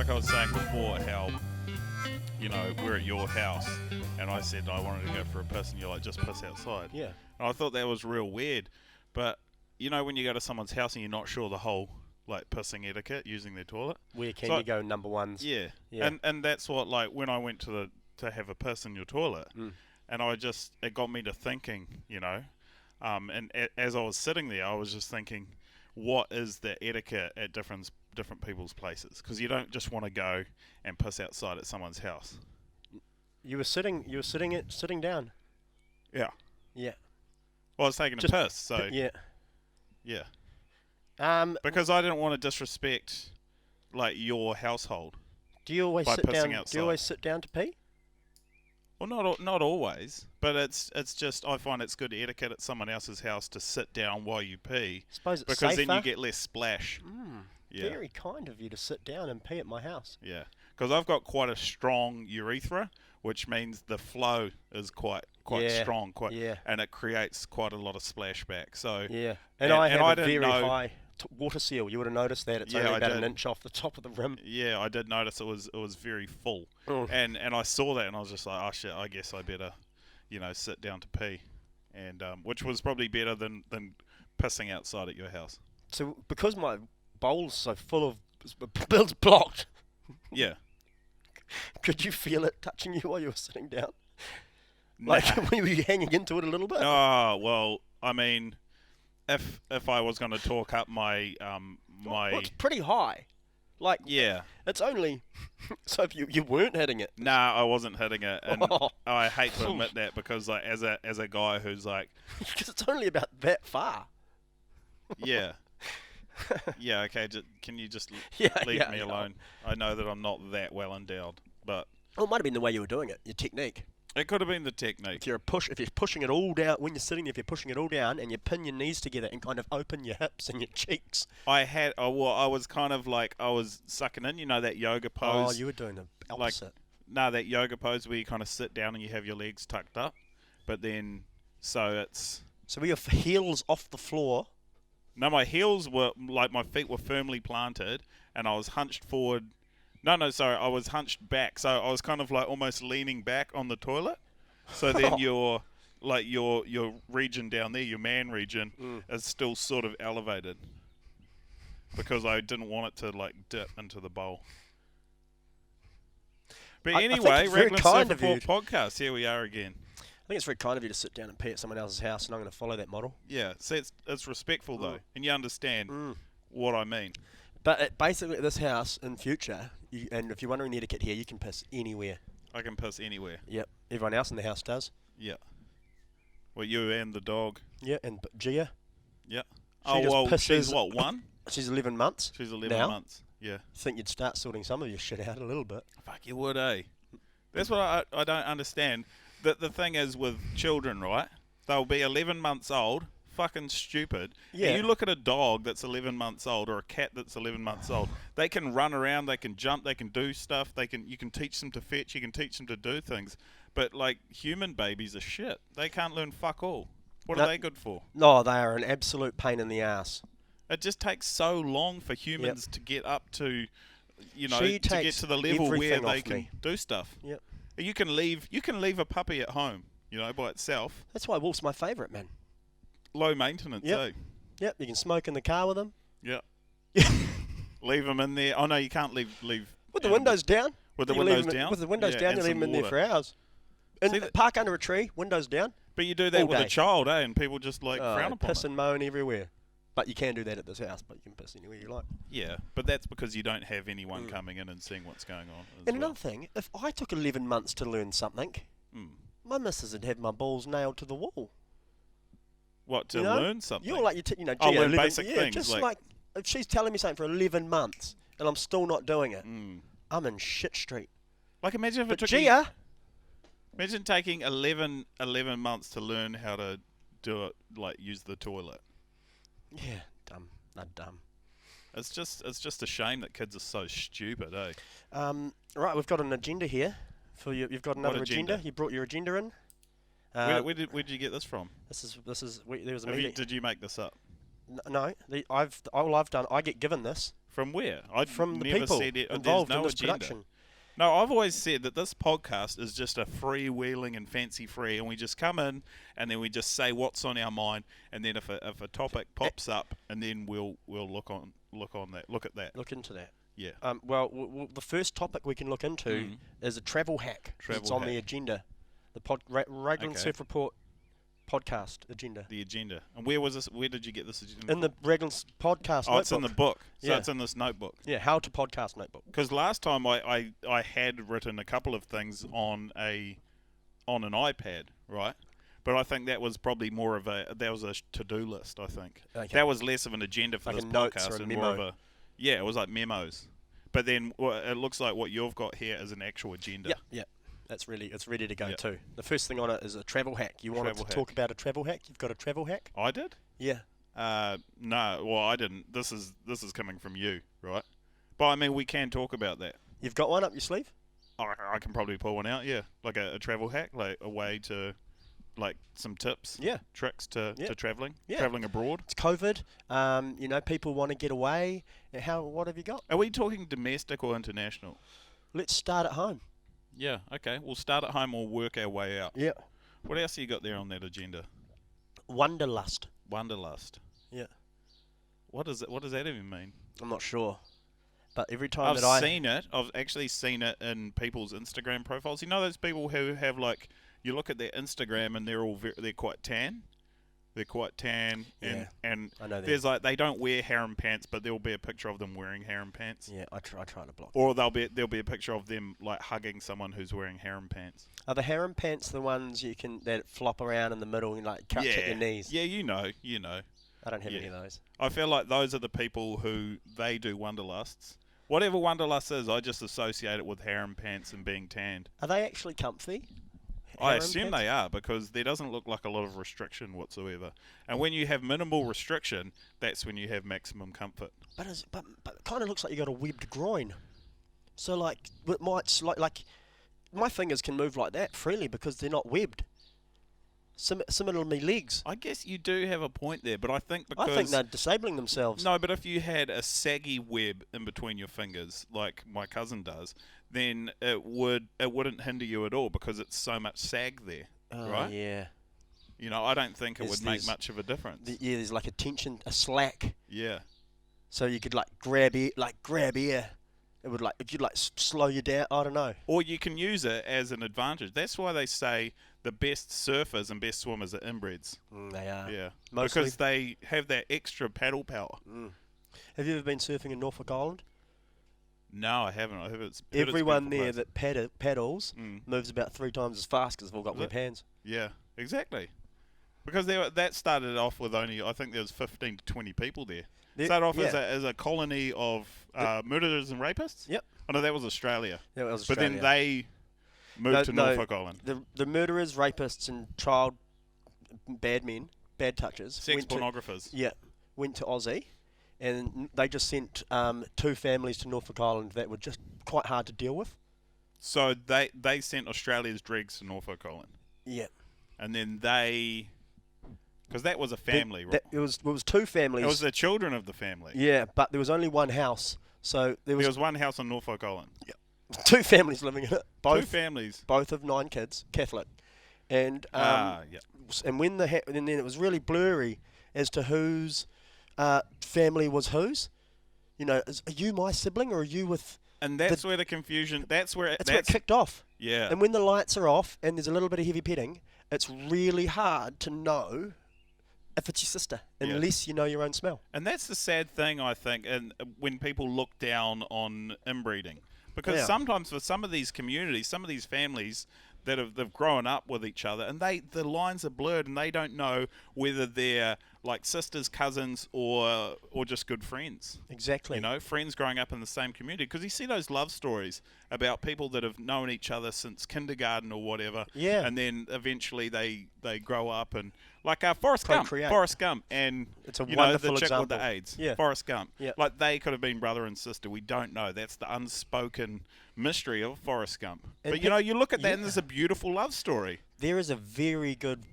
like I was saying before, how, you know, we're at your house, and I said I wanted to go for a piss, and you're like, just piss outside. Yeah. And I thought that was real weird. But, you know, when you go to someone's house and you're not sure the whole, like, pissing etiquette, using their toilet. Where can you go number ones? Yeah. Yeah. And that's what, like, when I went to have a piss in your toilet, and it got me to thinking, you know, and as I was sitting there, I was just thinking, what is the etiquette at different people's places? Because you don't just want to go and piss outside at someone's house. You were sitting down. Yeah. Yeah. Well, I was taking a piss, so yeah. Yeah. Because I didn't want to disrespect, like, your household. Do you always by sit pissing down? outside. Do you always sit down to pee? Well, not always, but it's just I find it's good etiquette at someone else's house to sit down while you pee. Suppose it's because safer. then you get less splash. Yeah. Very kind of you to sit down and pee at my house. Yeah, because I've got quite a strong urethra, which means the flow is quite strong, and it creates quite a lot of splashback. So yeah, and I have a very know, high water seal. You would have noticed that it's only about an inch off the top of the rim. Yeah, I did notice it was very full, and I saw that and I was just like, oh shit, I guess I better, you know, sit down to pee, and which was probably better than pissing outside at your house. So because my bowl's so full of bills blocked. Yeah. Could you feel it touching you while you were sitting down? Like, were you hanging into it a little bit? Oh, well, I mean, if I was going to talk up my Well, it's pretty high. Like, yeah, it's only so if you weren't hitting it. Nah, I wasn't hitting it, and I hate to admit that because, like, as a guy who's like, because it's only about that far. Yeah. Yeah, okay, can you just leave me alone? I know that I'm not that well endowed, but... Well, it might have been the way you were doing it, your technique. It could have been the technique. If you're pushing it all down, when you're sitting there, if you're pushing it all down and you pin your knees together and kind of open your hips and your cheeks. I was kind of like, I was sucking in, you know, that yoga pose. Oh, you were doing the opposite. That yoga pose where you kind of sit down and you have your legs tucked up, but then, So were your heels off the floor? No, my heels were, like, my feet were firmly planted, and I was hunched forward. No, sorry, I was hunched back. So I was kind of like almost leaning back on the toilet. So then your region down there, your man region, is still sort of elevated. Because I didn't want it to, like, dip into the bowl. But anyway, Raglan Surfboard Podcast, here we are again. I think it's very kind of you to sit down and pee at someone else's house, and I'm going to follow that model. Yeah, see, it's respectful, though, and you understand what I mean. But basically, at this house, in future, and if you're wondering the etiquette here, you can piss anywhere. I can piss anywhere. Yep. Everyone else in the house does. Yeah. Well, you and the dog. Yeah, and Gia. Yeah. She's what, 1? She's 11 months. She's 11 months, yeah. I think you'd start sorting some of your shit out a little bit. Fuck, you would, eh? That's what I don't understand. The thing is with children, right? They'll be 11 months old, fucking stupid. Yeah. And you look at a dog that's 11 months old or a cat that's 11 months old. They can run around, they can jump, they can do stuff. You can teach them to fetch, you can teach them to do things. But, like, human babies are shit. They can't learn fuck all. What are they good for? No, they are an absolute pain in the ass. It just takes so long for humans to get up to, you know, to get to the level where they can do stuff. Yep. You can leave a puppy at home, you know, by itself. That's why Wolf's my favourite, man. Low maintenance, eh? Yep, you can smoke in the car with him. Yep. Leave them in there. Oh, no, you can't leave with the windows down. With the windows down? With the windows down, you leave them in there for hours. And park under a tree, windows down. But you do that with a child, eh? And people just, like, frown upon piss and moan everywhere. But you can do that at this house, but you can piss anywhere you like. Yeah, but that's because you don't have anyone coming in and seeing what's going on. And another thing, if I took 11 months to learn something, my missus would have my balls nailed to the wall. What, to learn something? You're like, learn basic things. Just like, if she's telling me something for 11 months and I'm still not doing it, I'm in shit street. Like, imagine if it took Gia... Imagine taking 11 months to learn how to do it, like, use the toilet. Yeah, dumb. Not dumb. It's just a shame that kids are so stupid, eh? Right, we've got an agenda here for you. You've got another agenda. You brought your agenda in. Where did you get this from? There was a meeting. Did you make this up? No, all I've done, I get given this From where? I from the never people said it. involved There's no in this agenda. production. No, I've always said that this podcast is just a freewheeling and fancy free, and we just come in and then we just say what's on our mind, and then if a topic pops up, and then we'll look at that. Look into that. Yeah. The first topic we can look into is a travel hack. It's on the agenda. The Raglan Surf Report podcast agenda. The agenda. And where was this? Where did you get this agenda? In the Raglan podcast notebook. It's in the book. So Yeah. it's in this notebook. Yeah, how to podcast notebook. Because last time I had written a couple of things on an iPad, right? But I think that was probably more of a to-do list. I think that was less of an agenda for like this a notes podcast or a and memo. more of it was like memos. But then it looks like what you've got here is an actual agenda. Yeah. It's ready to go Yeah. too. The first thing on it is a travel hack. You wanted to talk about a travel hack? You've got a travel hack? I did? Yeah. No, well I didn't. This is coming from you, right? But I mean we can talk about that. You've got one up your sleeve? I can probably pull one out, yeah. Like a travel hack, like a way to, like some tips, Yeah. tricks to traveling, Yeah. traveling abroad. It's COVID. People want to get away. What have you got? Are we talking domestic or international? Let's start at home. Yeah, okay. We'll start at home or work our way out. Yeah. What else you got there on that agenda? Wanderlust. Wanderlust. Yeah. What does that even mean? I'm not sure. But every time I've actually seen it in people's Instagram profiles. You know those people who have like, you look at their Instagram and they're quite tan. They're quite tan, and I know there's like they don't wear harem pants, but there will be a picture of them wearing harem pants. Yeah, I try to block. Or there'll be a picture of them like hugging someone who's wearing harem pants. Are the harem pants the ones that flop around in the middle and like catch at your knees? Yeah, you know. I don't have any of those. I feel like those are the people who they do wanderlusts. Whatever wanderlust is, I just associate it with harem pants and being tanned. Are they actually comfy? I assume they are, because there doesn't look like a lot of restriction whatsoever. And when you have minimal restriction, that's when you have maximum comfort. But it kind of looks like you got a webbed groin. So like it might like my fingers can move like that freely because they're not webbed. Similar to me legs. I guess you do have a point there, but I think because... I think they're disabling themselves. No, but if you had a saggy web in between your fingers, like my cousin does, then it wouldn't hinder you at all because it's so much sag there, right? Yeah. You know, I don't think it would make much of a difference. There's like a tension, a slack. Yeah. So you could grab air. It would if you'd slow you down. I don't know. Or you can use it as an advantage. That's why they say the best surfers and best swimmers are inbreds. They are. Yeah. Mostly. Because they have that extra paddle power. Have you ever been surfing in Norfolk Island? No, I haven't. I heard Everyone it's there that paddles moves about 3 times as fast because they've all got web hands. Yeah, exactly. Because that started off with only, I think there was 15 to 20 people there. Started off as a colony of murderers and rapists? Yep. Oh, no, that was Australia. Yeah, it was Australia. But then they moved to Norfolk Island. The murderers, rapists, and child bad touchers. Sex pornographers. Went to Aussie, and they just sent 2 families to Norfolk Island that were just quite hard to deal with. So they sent Australia's dregs to Norfolk Island. Yeah. And then they... Because that was a family, right? It was 2 families. It was the children of the family. Yeah, but there was only one house. So there was one house on Norfolk Island. Yeah. 2 families living in it. 2 families. Both of 9 kids, Catholic. And and when and then it was really blurry as to whose family was whose. You know, are you my sibling or are you with? And that's where the confusion. That's where it kicked off. Yeah. And when the lights are off and there's a little bit of heavy petting, it's really hard to know if it's your sister, unless you know your own smell. And that's the sad thing, I think, and when people look down on inbreeding. Because sometimes for some of these communities, some of these families that they've grown up with each other, and the lines are blurred, and they don't know whether they're like sisters, cousins, or just good friends. Exactly. You know, friends growing up in the same community. Because you see those love stories about people that have known each other since kindergarten or whatever. Yeah. And then eventually they grow up and... Like Forrest Gump, and it's a the wonderful chick example. with the AIDS, Yeah. Forrest Gump. Yeah. Like they could have been brother and sister. We don't know. That's the unspoken mystery of Forrest Gump. And but you look at that and there's a beautiful love story. There is a very good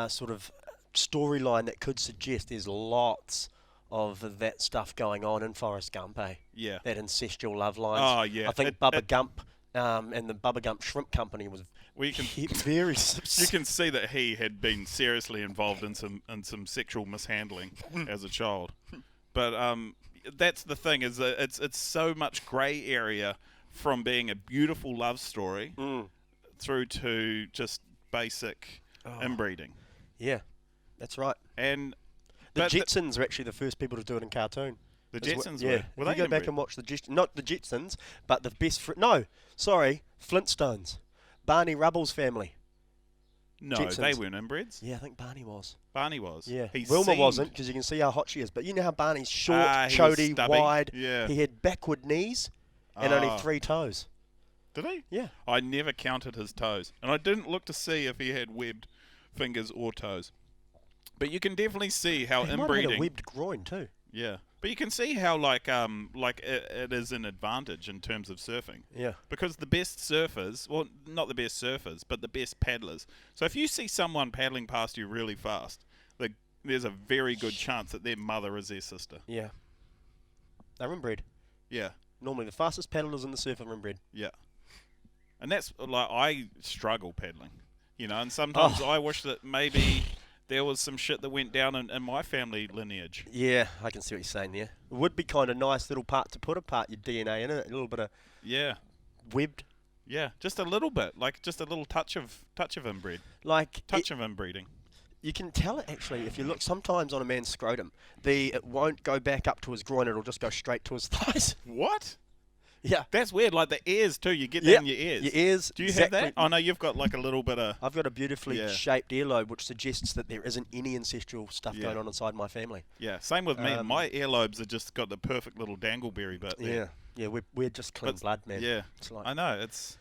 sort of storyline that could suggest there's lots of that stuff going on in Forrest Gump, eh? Yeah. That incestual love lines. Oh, yeah. I think Bubba Gump and the Bubba Gump Shrimp Company was very... You can see that he had been seriously involved in some sexual mishandling as a child. But that's the thing, is that it's so much grey area from being a beautiful love story through to just basic inbreeding. Yeah, that's right. And the Jetsons were actually the first people to do it in cartoon. The Jetsons were? Were if they you go back and watch not the Jetsons, but the Flintstones. Barney Rubble's family. No, Jetsons. they weren't inbreds. Yeah, I think Barney was. Barney was. Yeah, He Wilma seemed... wasn't, because you can see how hot she is. But you know how Barney's short, he was chody, stubby. wide. Yeah. He had backward knees and only 3 toes. Did he? Yeah. I never counted his toes, and I didn't look to see if he had webbed fingers or toes. But you can definitely see how He inbreeding... might have had a webbed groin too. Yeah. But you can see how like it is an advantage in terms of surfing. Yeah. Because the best surfers, well, not the best surfers, but the best paddlers. So if you see someone paddling past you really fast, there's a very good chance that their mother is their sister. Yeah. They're inbred. Yeah. Normally the fastest paddlers in the surf are inbred. Yeah. And that's like, I struggle paddling, and sometimes I wish that maybe there was some shit that went down in my family lineage. Yeah, I can see what you're saying there. It would be kind of nice little part to put apart your DNA in it, a little bit of webbed. Yeah, just a little bit, like just a little touch of inbred, of inbreeding. You can tell it actually if you look sometimes on a man's scrotum. It won't go back up to his groin; it'll just go straight to his thighs. What? Yeah. That's weird, like the ears too, you get that in your ears. Your ears. Do you have that? Oh no, you've got like a little bit of... I've got a beautifully shaped earlobe, which suggests that there isn't any ancestral stuff going on inside my family. Yeah, same with me. My earlobes have just got the perfect little dangleberry bit there. Yeah, we're just clean blood, man. Yeah, it's like, I know, it's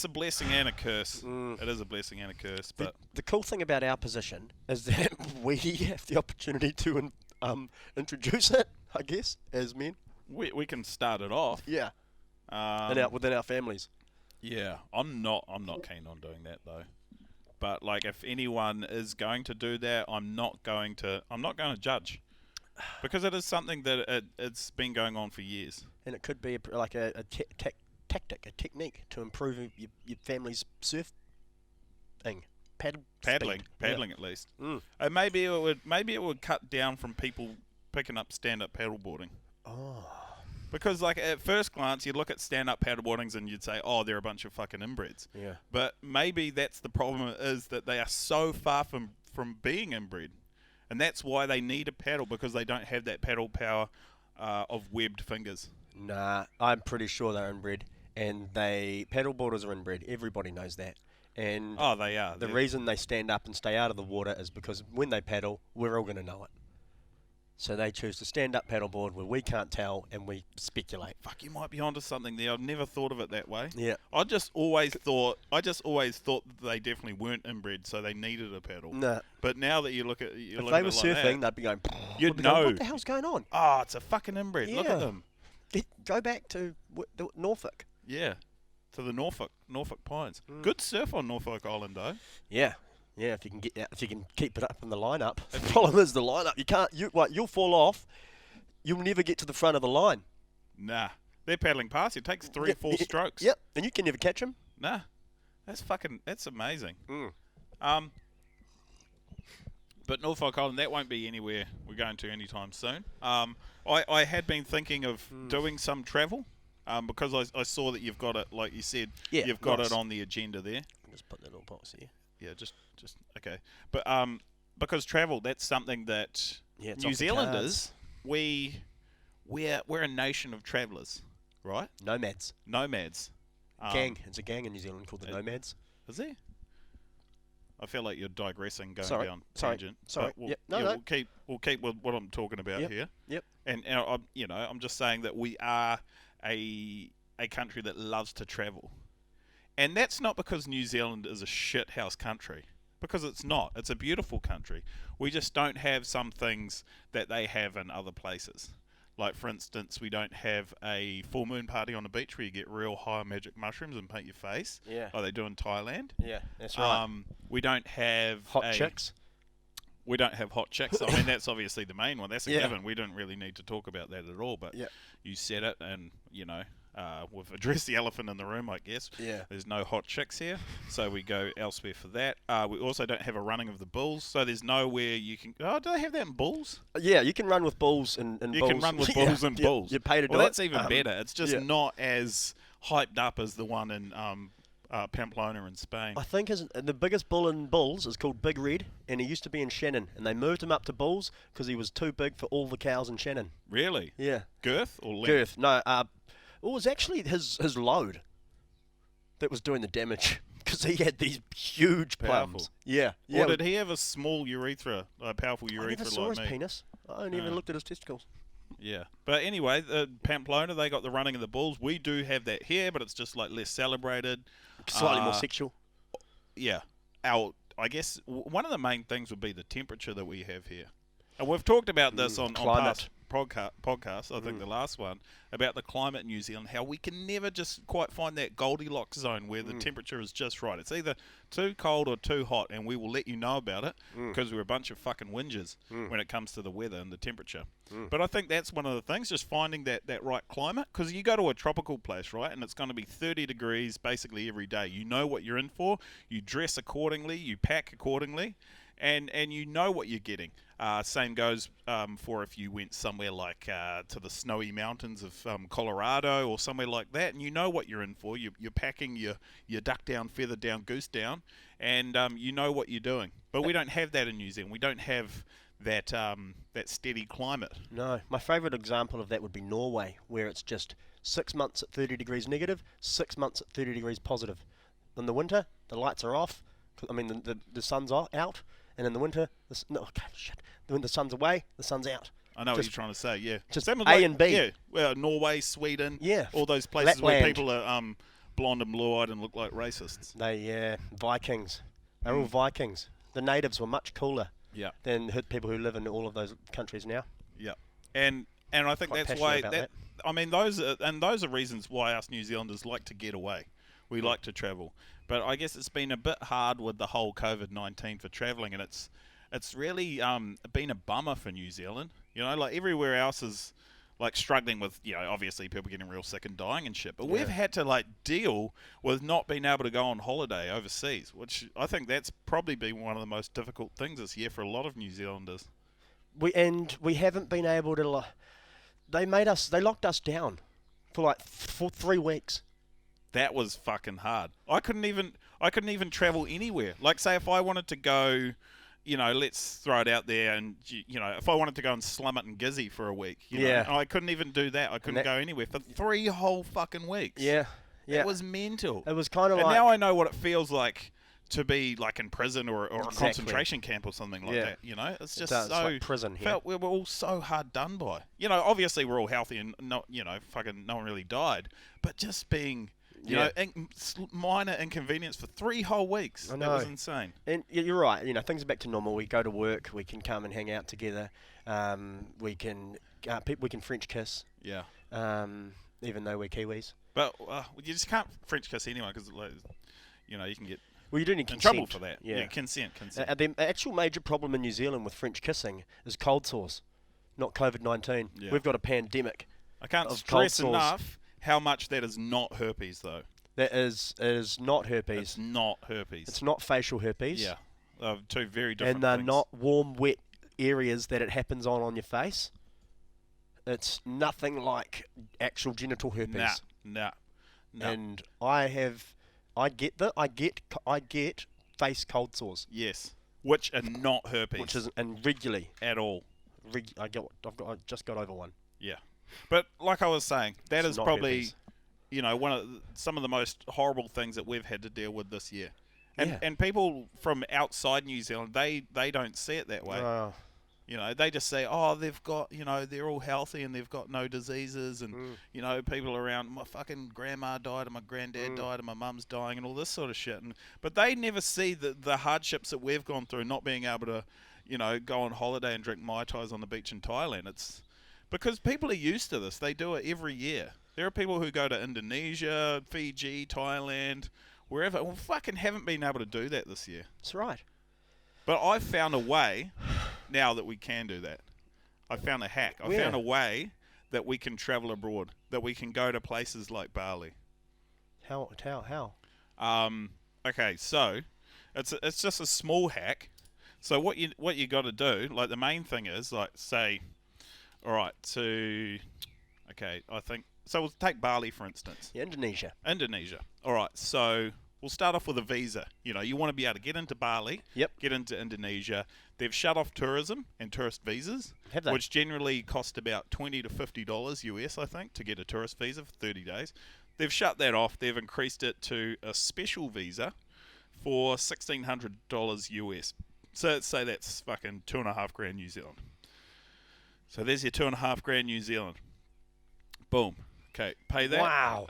a blessing and a curse. It is a blessing and a curse, but... The cool thing about our position is that we have the opportunity to introduce it, I guess, as men. We can start it off. Yeah. Within our families. Yeah, I'm not keen on doing that though. But like, if anyone is going to do that, I'm not going to judge, because it is something that it's been going on for years. And it could be a tactic, a technique to improve your family's surf thing, paddling at least. And maybe it would cut down from people picking up stand-up paddleboarding. Oh. Because, like, at first glance, you'd look at stand-up paddleboardings and you'd say, oh, they're a bunch of fucking inbreds. Yeah. But maybe that's the problem, is that they are so far from being inbred. And that's why they need a paddle, because they don't have that paddle power of webbed fingers. Nah, I'm pretty sure they're inbred. And paddleboarders are inbred. Everybody knows that. And they are. The reason they stand up and stay out of the water is because when they paddle, we're all going to know it. So they choose to stand up paddleboard where we can't tell, and we speculate. Fuck, you might be onto something there. I've never thought of it that way. Yeah. I just always thought that they definitely weren't inbred, so they needed a paddle. Nah. But now that you look at if they were surfing, they'd be going. You'd know. What the hell's going on? Oh, it's a fucking inbred. Yeah. Look at them. Go back to Norfolk. Yeah, to the Norfolk Pines. Good surf on Norfolk Island, though. Yeah. Yeah, if you can keep it up in the lineup. The problem is the lineup. You'll fall off. You'll never get to the front of the line. Nah, they're paddling past you. It takes 3-4 strokes. Yep, and you can never catch them. Nah, that's amazing. But Norfolk Island, that won't be anywhere we're going to anytime soon. I had been thinking of doing some travel, because I saw that you've got it, like you said, you've got it on the agenda there. Just put that little box here. Yeah, just okay. But because travel, that's something that New Zealanders, we're a nation of travellers, right? Nomads. Gang. It's a gang in New Zealand called the Nomads. Is there? I feel like you're digressing, going down tangent. Sorry. We'll keep with what I'm talking about here. Yep. And I'm just saying that we are a country that loves to travel. And that's not because New Zealand is a shithouse country, because it's not. It's a beautiful country. We just don't have some things that they have in other places. Like, for instance, we don't have a full moon party on the beach where you get real high magic mushrooms and paint your face, like they do in Thailand. Yeah, that's right. We don't have hot chicks. We don't have hot chicks. I mean, that's obviously the main one. That's a Yeah. given. We don't really need to talk about that at all. But Yeah. you said it, and we've addressed the elephant in the room, I guess. Yeah. There's no hot chicks here, so we go elsewhere for that. We also don't have a running of the bulls, so there's nowhere you can. Oh, do they have that in bulls? Yeah, you can run with bulls and You bulls. can run with bulls and bulls. You pay to do well, it. that's even better. It's just yeah. not as hyped up as the one in Pamplona in Spain. I think the biggest bull in bulls is called Big Red, and he used to be in Shannon, and they moved him up to bulls because he was too big for all the cows in Shannon. Really? Yeah. Girth or length? Girth. No, it was actually his load that was doing the damage because he had these huge Powerful. plums. Yeah. Or did he have a small urethra, a powerful I urethra never saw like his me? penis. I only even looked at his testicles. Yeah. But anyway, Pamplona, they got the running of the bulls. We do have that here, but it's just like less celebrated. Slightly more sexual. Yeah. I guess one of the main things would be the temperature that we have here. And we've talked about this on past podcasts, I think the last one, about the climate in New Zealand, how we can never just quite find that Goldilocks zone where the temperature is just right. It's either too cold or too hot, and we will let you know about it because we're a bunch of fucking whingers when it comes to the weather and the temperature. But I think that's one of the things, just finding that right climate, because you go to a tropical place, right, and it's going to be 30 degrees basically every day. You know what you're in for, you dress accordingly, you pack accordingly, and you know what you're getting. Same goes for if you went somewhere like to the snowy mountains of Colorado or somewhere like that, and you know what you're in for. You're packing your duck down, feather down, goose down, and you know what you're doing. But we don't have that in New Zealand. We don't have that steady climate. No, my favourite example of that would be Norway, where it's just 6 months at 30 degrees negative, 6 months at 30 degrees positive. In the winter, the lights are off. I mean, the sun's out. And in the winter, when the sun's away, the sun's out. I know what you're trying to say, yeah. Just Same with A and B. Yeah, well, Norway, Sweden, Yeah. all those places where Lapland. people are blonde and blue-eyed and look like racists. Vikings. They're all Vikings. The natives were much cooler Yeah, than people who live in all of those countries now. yeah. And I think Quite that's passionate why about that. I mean, those are reasons why us New Zealanders like to get away. We like to travel. But I guess it's been a bit hard with the whole COVID-19 for travelling, and it's really been a bummer for New Zealand. You know, like everywhere else is like struggling with, obviously people getting real sick and dying and shit. But we've had to like deal with not being able to go on holiday overseas, which I think that's probably been one of the most difficult things this year for a lot of New Zealanders. We haven't been able to. They locked us down for 3 weeks. That was fucking hard. I couldn't even travel anywhere. Like, say if I wanted to go, let's throw it out there, and if I wanted to go and slum it in Gizzy for a week, I couldn't even do that. I couldn't go anywhere for 3 whole fucking weeks. Yeah. It was mental. It was kind of and like. now I know what it feels like to be like in prison or a Exactly. concentration camp or something like that. It's just It's so like prison here. felt we were all so hard done by. Obviously we're all healthy and not, fucking no one really died, but just being. Minor inconvenience for 3 whole weeks. I know. That was insane. And you're right. Things are back to normal. We go to work. We can come and hang out together. We can French kiss. Yeah. Even though we're Kiwis. But you just can't French kiss anyway because, you can get Well, you do need in consent. trouble for that. Yeah, consent. The actual major problem in New Zealand with French kissing is cold sores, not COVID-19. Yeah. We've got a pandemic. I can't of cold stress sores. enough how much that is not herpes, though. That is not herpes. It's not herpes. It's not facial herpes. Yeah. 2 very different And they're things. not warm, wet areas that it happens on your face. It's nothing like actual genital herpes. Nah. And I get face cold sores, Yes. Which are not herpes. and regularly. At all. I just got over one. Yeah. But like I was saying, that It's is not probably, herpes. some of the most horrible things that we've had to deal with this year. And Yeah. and people from outside New Zealand, they don't see it that way. They just say, oh, they've got, they're all healthy and they've got no diseases and, people around, my fucking grandma died and my granddad died and my mum's dying and all this sort of shit. But they never see the hardships that we've gone through, not being able to, go on holiday and drink Mai Tais on the beach in Thailand. It's because people are used to this. They do it every year. There are people who go to Indonesia, Fiji, Thailand, wherever. We fucking haven't been able to do that this year. That's right. But I found a way now that we can do that. I found a hack. I found a way that we can travel abroad, that we can go to places like Bali. How? Okay, so it's just a small hack. So what you got to do, like the main thing is, like say, all right, I think so. We'll take Bali for instance. Yeah, Indonesia. All right, so we'll start off with a visa. You know, you want to be able to get into Bali, get into Indonesia. They've shut off tourism and tourist visas, Have they? which generally cost about $20 to $50 US, I think, to get a tourist visa for 30 days. They've shut that off. They've increased it to a special visa for $1,600 US. So let's say that's fucking $2,500 New Zealand. So there's your $2,500 New Zealand. Boom. Okay, pay that. Wow.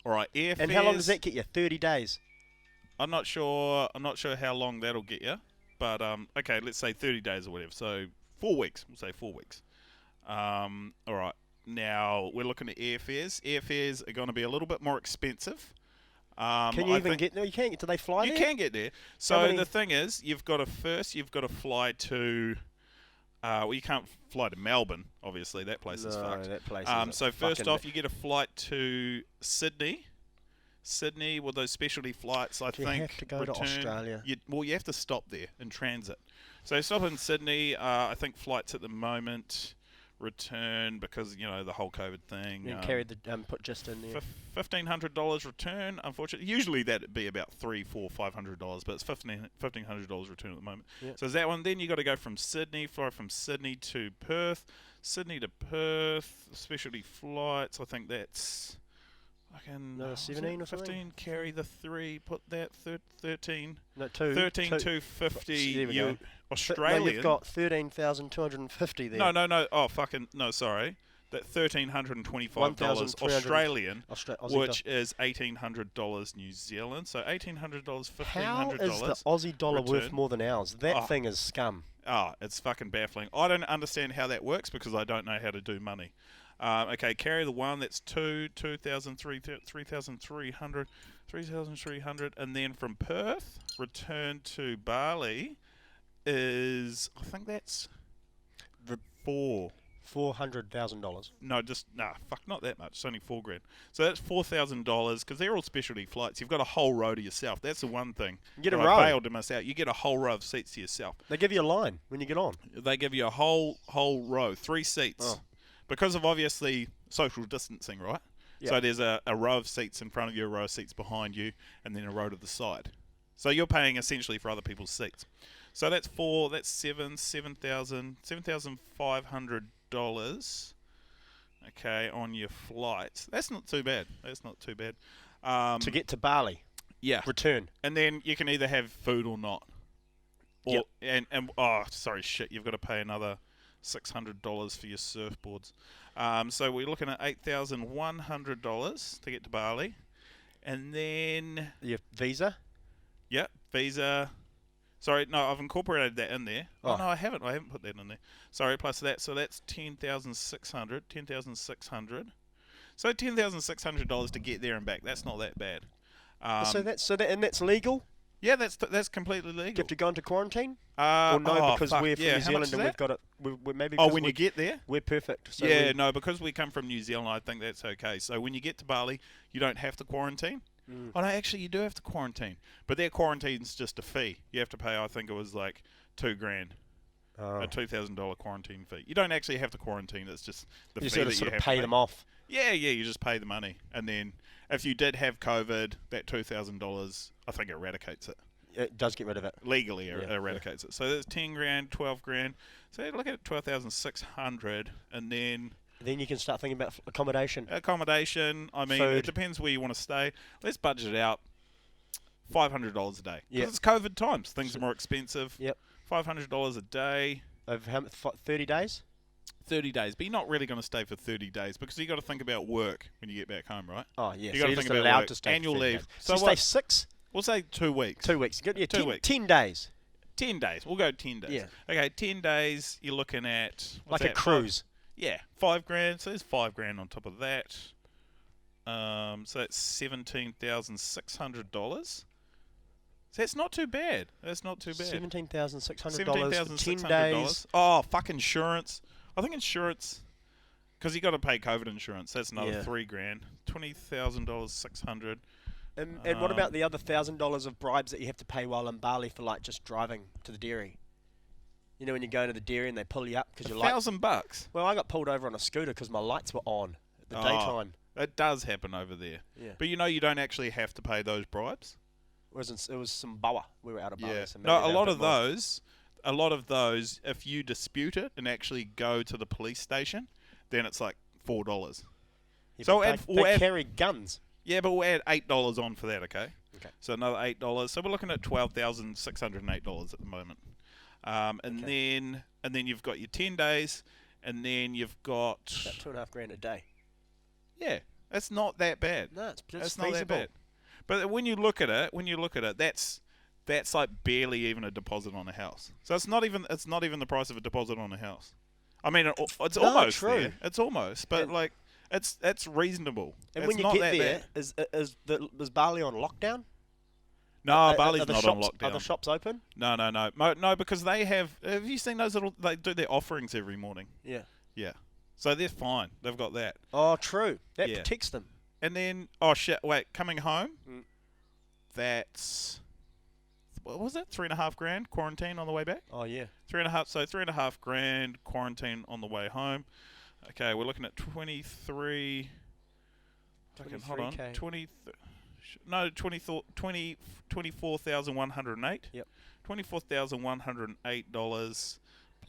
All right, airfares. And how long does that get you? 30 days. I'm not sure how long that'll get you, but okay, let's say 30 days or whatever. So 4 weeks. We'll say 4 weeks. All right. Now we're looking at airfares. Airfares are going to be a little bit more expensive. Can you even get there? You can't get. Do they fly there? You can get there. So the thing is, you've got to fly to. Well, you can't fly to Melbourne. Obviously, that place is fucked. That place. So first off, you get a flight to Sydney. Sydney with those specialty flights, I think. You have to go to Australia. You have to stop there in transit. So stop in Sydney. I think flights at the moment return because the whole COVID thing. And carry the put just in there. $1,500 return. Unfortunately, usually that'd be about $300, $400, $500, but it's $1,500 return at the moment. Yep. So is that one? Then you got to go from Sydney, fly from Sydney to Perth, Sydney to Perth. Specialty flights. I think that's. Another 17 or 15, carry the 3, put that 13. No, 2. 13,250 Australian. No, you've got 13,250 there. No. Oh, fucking no. Sorry, that $1,325 Australian, which is $1,800 New Zealand. So $1,800, $1,500. How is the Aussie dollar worth more than ours? That thing is scum. It's fucking baffling. I don't understand how that works because I don't know how to do money. Okay, carry the 1, that's 2,300, 3,300, and then from Perth, return to Bali is, I think that's $400,000. No, not that much. It's only $4,000. So that's $4,000 because they're all specialty flights. You've got a whole row to yourself. That's the one thing. You get a row. row. I failed to miss out. You get a whole row of seats to yourself. They give you a line when you get on. They give you a whole row, 3 seats. Oh. Because of obviously social distancing, right? Yep. So there's a row of seats in front of you, a row of seats behind you, and then a row to the side. So you're paying essentially for other people's seats. So that's $7,500. Okay, on your flights. That's not too bad. To get to Bali. Yeah. Return. And then you can either have food or not. Or you've got to pay another $600 for your surfboards. So we're looking at $8,100 to get to Bali. And then your visa? Yeah, visa. Sorry, no, I've incorporated that in there. Oh, no, I haven't put that in there. Sorry, plus that. So that's $10,600. So $10,600 to get there and back. That's not that bad. So that's legal? Yeah, that's completely legal. Do you have to go into quarantine? Or no, because we're from New Zealand and we've got it. When you get there, we're perfect. So no, because we come from New Zealand, I think that's okay. So when you get to Bali, you don't have to quarantine. Oh no, actually, you do have to quarantine, but their quarantine's just a fee. You have to pay. I think it was like $2,000, a $2,000 quarantine fee. You don't actually have to quarantine. It's just the fee that you have to pay them off. Yeah, you just pay the money, and then if you did have COVID, that $2,000, I think eradicates it. It does get rid of it legally. Eradicates it. So there's $10,000, $12,000. So look at $12,600, and then you can start thinking about accommodation. I mean, food. It depends where you want to stay. Let's budget it out. $500 a day. Yep. Because it's COVID times. Things are more expensive. Yep. $500 a day. Over how 30 days? 30 days, but you're not really going to stay for 30 days because you got to think about work when you get back home, right? Oh yeah, you got to think about allowed work. To stay Annual leave. So stay 6? We'll say 2 weeks. 2 weeks. 2 weeks. 10 days. 10 days. We'll go 10 days. Yeah. Okay, 10 days. You're looking at like a cruise. $5,000. So there's $5,000 on top of that. So that's $17,600. So that's not too bad. That's not too bad. $17,600 for 10 days. Oh, fuck insurance. I think insurance, because you got to pay COVID insurance. That's another $3,000. $20,000, 600. And what about the other $1,000 of bribes that you have to pay while in Bali for like just driving to the dairy? You know when you go to the dairy and they pull you up because you're $1,000. Well, I got pulled over on a scooter because my lights were on at the daytime. It does happen over there. Yeah. But you don't actually have to pay those bribes. It was some bawa. We were out of Bali. Yeah. So No, a lot of those, if you dispute it and actually go to the police station, then it's like $4. Yeah, so they carry guns. Yeah, but we'll add $8 on for that, okay? Okay. So another $8. So we're looking at $12,608 at the moment. And then you've got your 10 days, and then you've got about $2,500 a day. Yeah, that's not that bad. No, it's that's not that bad. But when you look at it, that's like barely even a deposit on a house. So it's not even the price of a deposit on a house. I mean, it's almost true. there. It's almost, but like it's reasonable. And it's when you not get that there, bad. is Bali on lockdown? No, Bali's not shops, on lockdown. Are the shops open? No, because they have you seen those they do their offerings every morning? Yeah. Yeah. So they're fine. They've got that. Oh, true. That protects them. And then, coming home, that's, what was it? $3,500 quarantine on the way back? Oh, yeah. $3,500 quarantine on the way home. Okay, we're looking at 23. Hold on. 24,108. Yep. $24,108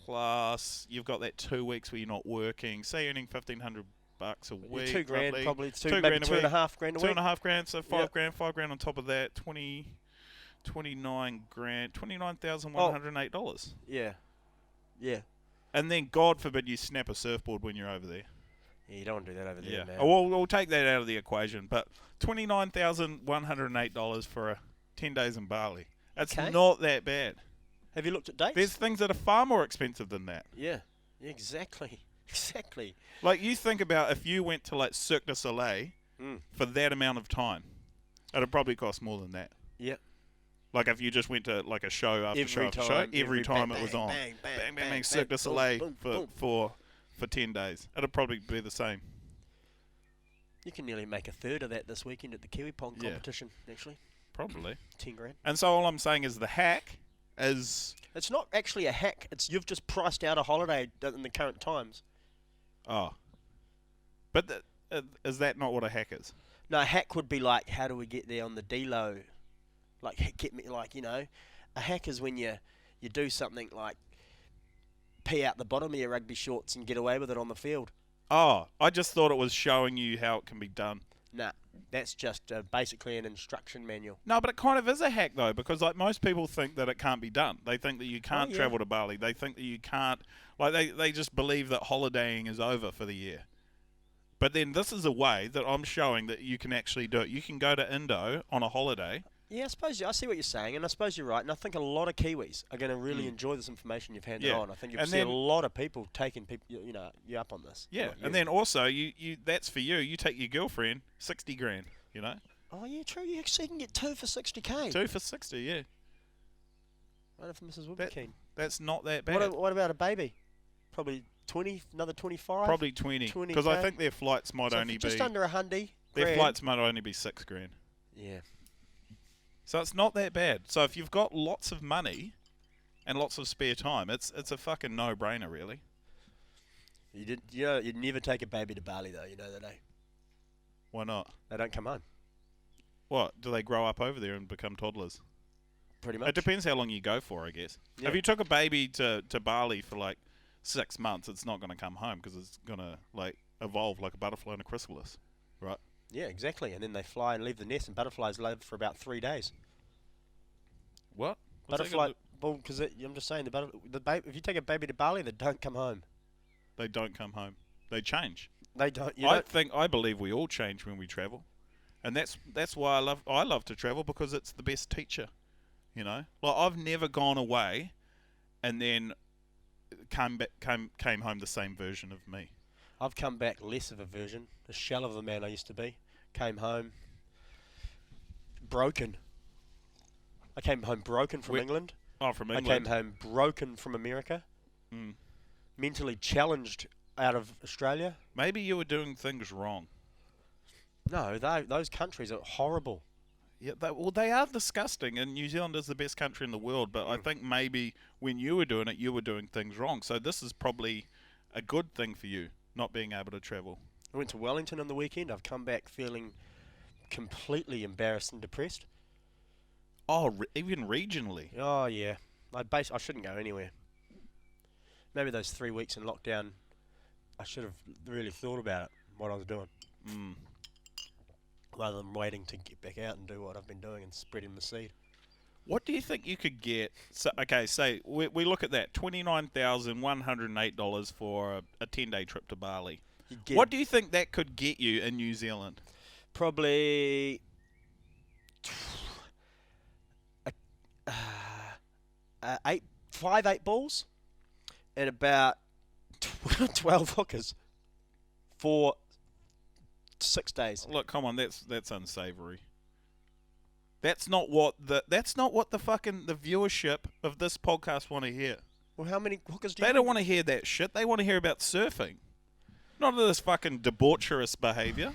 plus you've got that 2 weeks where you're not working. Say earning $1,500 a week. $2,000 roughly. probably. maybe $2,500 a week. $2,500. So $5,000 on top of that. $29,000. $29,108. Yeah. Yeah. And then God forbid you snap a surfboard when you're over there. Yeah, you don't want to do that over there, man. We'll take that out of the equation. But $29,108 for 10 days in Bali. That's not that bad. Have you looked at dates? There's things that are far more expensive than that. Yeah, exactly. Exactly. Like, you think about if you went to, like, Cirque du Soleil for that amount of time, it'd probably cost more than that. Yep. Like, if you just went to, like, a show after show after show, every time it was on. Bang, Cirque du Soleil for 10 days. It'd probably be the same. You can nearly make a third of that this weekend at the Kiwi Pong competition, actually. Probably. $10,000. And so all I'm saying is the hack is... It's not actually a hack. You've just priced out a holiday in the current times. Oh. But is that not what a hack is? No, a hack would be like, how do we get there on the D-low? Like, get me, like, a hack is when you do something like pee out the bottom of your rugby shorts and get away with it on the field. Oh, I just thought it was showing you how it can be done. Nah, that's just basically an instruction manual. No, but it kind of is a hack, though, because like most people think that it can't be done. They think that you can't travel to Bali. They think that you can't... Like, they just believe that holidaying is over for the year. But then this is a way that I'm showing that you can actually do it. You can go to Indo on a holiday. Yeah, I see what you're saying, and I suppose you're right. And I think a lot of Kiwis are going to really enjoy this information you've handed on. I think you'll see a lot of people taking you up on this. Yeah, and then also you that's for you. You take your girlfriend, $60,000. Oh yeah, true. You actually can get 2 for $60,000. 2 for 60, yeah. I wonder if Mrs. would be keen. That's not that bad. What about a baby? Probably 20, another 25. Probably 20, because I think their flights might only be just under $100. Their flights might only be $6,000. Yeah. So it's not that bad. So if you've got lots of money and lots of spare time, it's a fucking no-brainer, really. You'd never take a baby to Bali, though. You know that, eh? Why not? They don't come home. What? Do they grow up over there and become toddlers? Pretty much. It depends how long you go for, I guess. Yeah. If you took a baby to Bali for like 6 months, it's not going to come home because it's going to like evolve like a butterfly in a chrysalis, right? Yeah, exactly. And then they fly and leave the nest, and butterflies live for about 3 days. What? Butterfly, well, because I'm just saying, the baby. If you take a baby to Bali, they don't come home. They don't come home. They change. They don't. I believe we all change when we travel, and that's why I love to travel, because it's the best teacher. Like I've never gone away, and then came home the same version of me. I've come back less of a version, a shell of the man I used to be. Came home broken. I came home broken from England. Oh, from I England. came home broken from America. Mm. Mentally challenged out of Australia. Maybe you were doing things wrong. No, those countries are horrible. Yeah, they are disgusting, and New Zealand is the best country in the world, but I think maybe when you were doing it, you were doing things wrong. So this is probably a good thing for you, not being able to travel. I went to Wellington on the weekend. I've come back feeling completely embarrassed and depressed. Oh, even regionally? Oh, yeah. I shouldn't go anywhere. Maybe those 3 weeks in lockdown, I should have really thought about it, what I was doing. Mm. Rather than waiting to get back out and do what I've been doing and spreading the seed. What do you think you could get? So, okay, say we look at that, $29,108 for a 10-day trip to Bali. What do you think that could get you in New Zealand? Probably 5 8-balls and about 12 hookers for 6 days. Look, come on, that's unsavory. That's not what the fucking the viewership of this podcast want to hear. Well, how many hookers do you? They don't want to hear that shit. They want to hear about surfing, not this fucking debaucherous behaviour.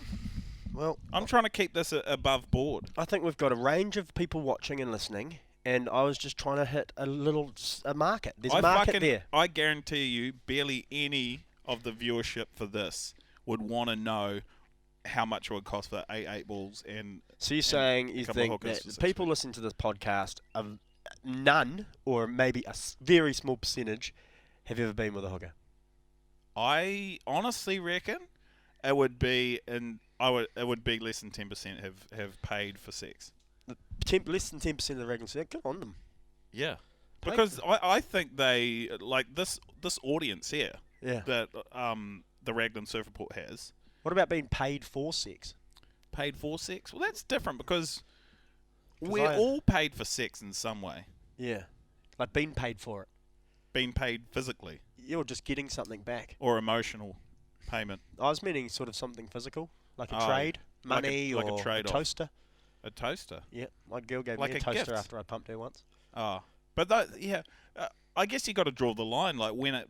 Well, I'm trying to keep this above board. I think we've got a range of people watching and listening, and I was just trying to hit a market. There's a market there. I guarantee you, barely any of the viewership for this would want to know how much it would cost for 8 balls and. So you're saying you think that people listening to this podcast, none or maybe a very small percentage, have ever been with a hooker? I honestly reckon it would be it would be less than 10% have paid for sex. Less than 10% of the Raglan circuit. Good on them. Yeah, because I think they like this audience here. Yeah. That the Raglan Surf Report has. What about being paid for sex? Paid for sex? Well, that's different because we're all paid for sex in some way. Yeah, like being paid for it. Being paid physically. You're just getting something back. Or emotional payment. I was meaning sort of something physical, like a trade, money, like or a trade toaster. A toaster? Yeah, my girl gave like me a toaster gift. after I pumped her once. Oh, but I guess you got to draw the line, like when it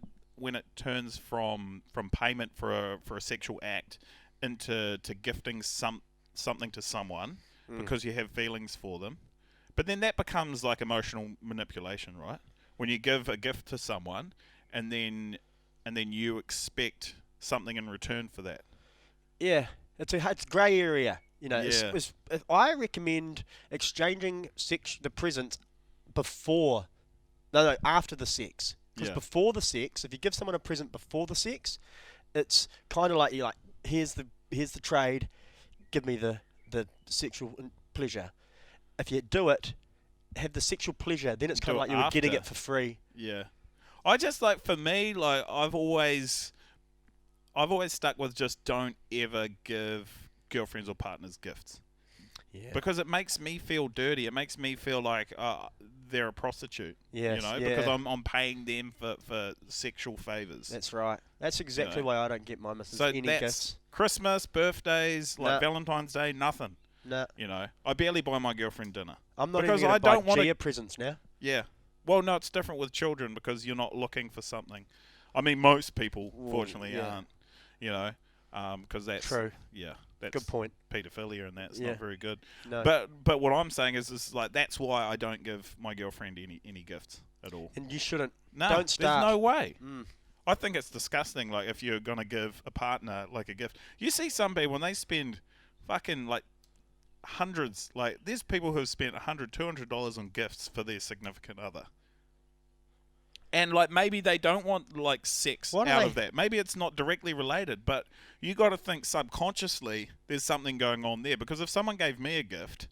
turns from payment for a sexual act into gifting something to someone because you have feelings for them. But then that becomes like emotional manipulation, right? When you give a gift to someone and then you expect something in return for that. Yeah, it's grey area. You know, Yeah. I recommend exchanging the presents after the sex. Because before the sex, if you give someone a present before the sex, it's kind of like you're like, here's the trade, give me the sexual pleasure. If you do it, have the sexual pleasure, then it's kind of like you were getting it for free. Yeah, I just for me, I've always stuck with just don't ever give girlfriends or partners gifts. Yeah. Because it makes me feel dirty. It makes me feel like they're a prostitute. Yes, because I'm paying them for sexual favours. That's right. That's exactly why I don't get my missus any gifts. Christmas, birthdays, Valentine's Day, nothing. No. I barely buy my girlfriend dinner. I'm not even going to buy Gia presents now. Yeah. Well, no, it's different with children because you're not looking for something. I mean, most people, fortunately, aren't. Because that's true. Yeah, that's good point. Pedophilia, and that's not very good. No. But what I'm saying is that's why I don't give my girlfriend any gifts at all. And you shouldn't. No, don't start. There's no way. I think it's disgusting. Like if you're gonna give a partner like a gift, you see some people when they spend fucking hundreds. Like there's people who have spent $100, $200 on gifts for their significant other. And maybe they don't want sex out of that. Maybe it's not directly related, but you got to think subconsciously there's something going on there. Because if someone gave me a gift,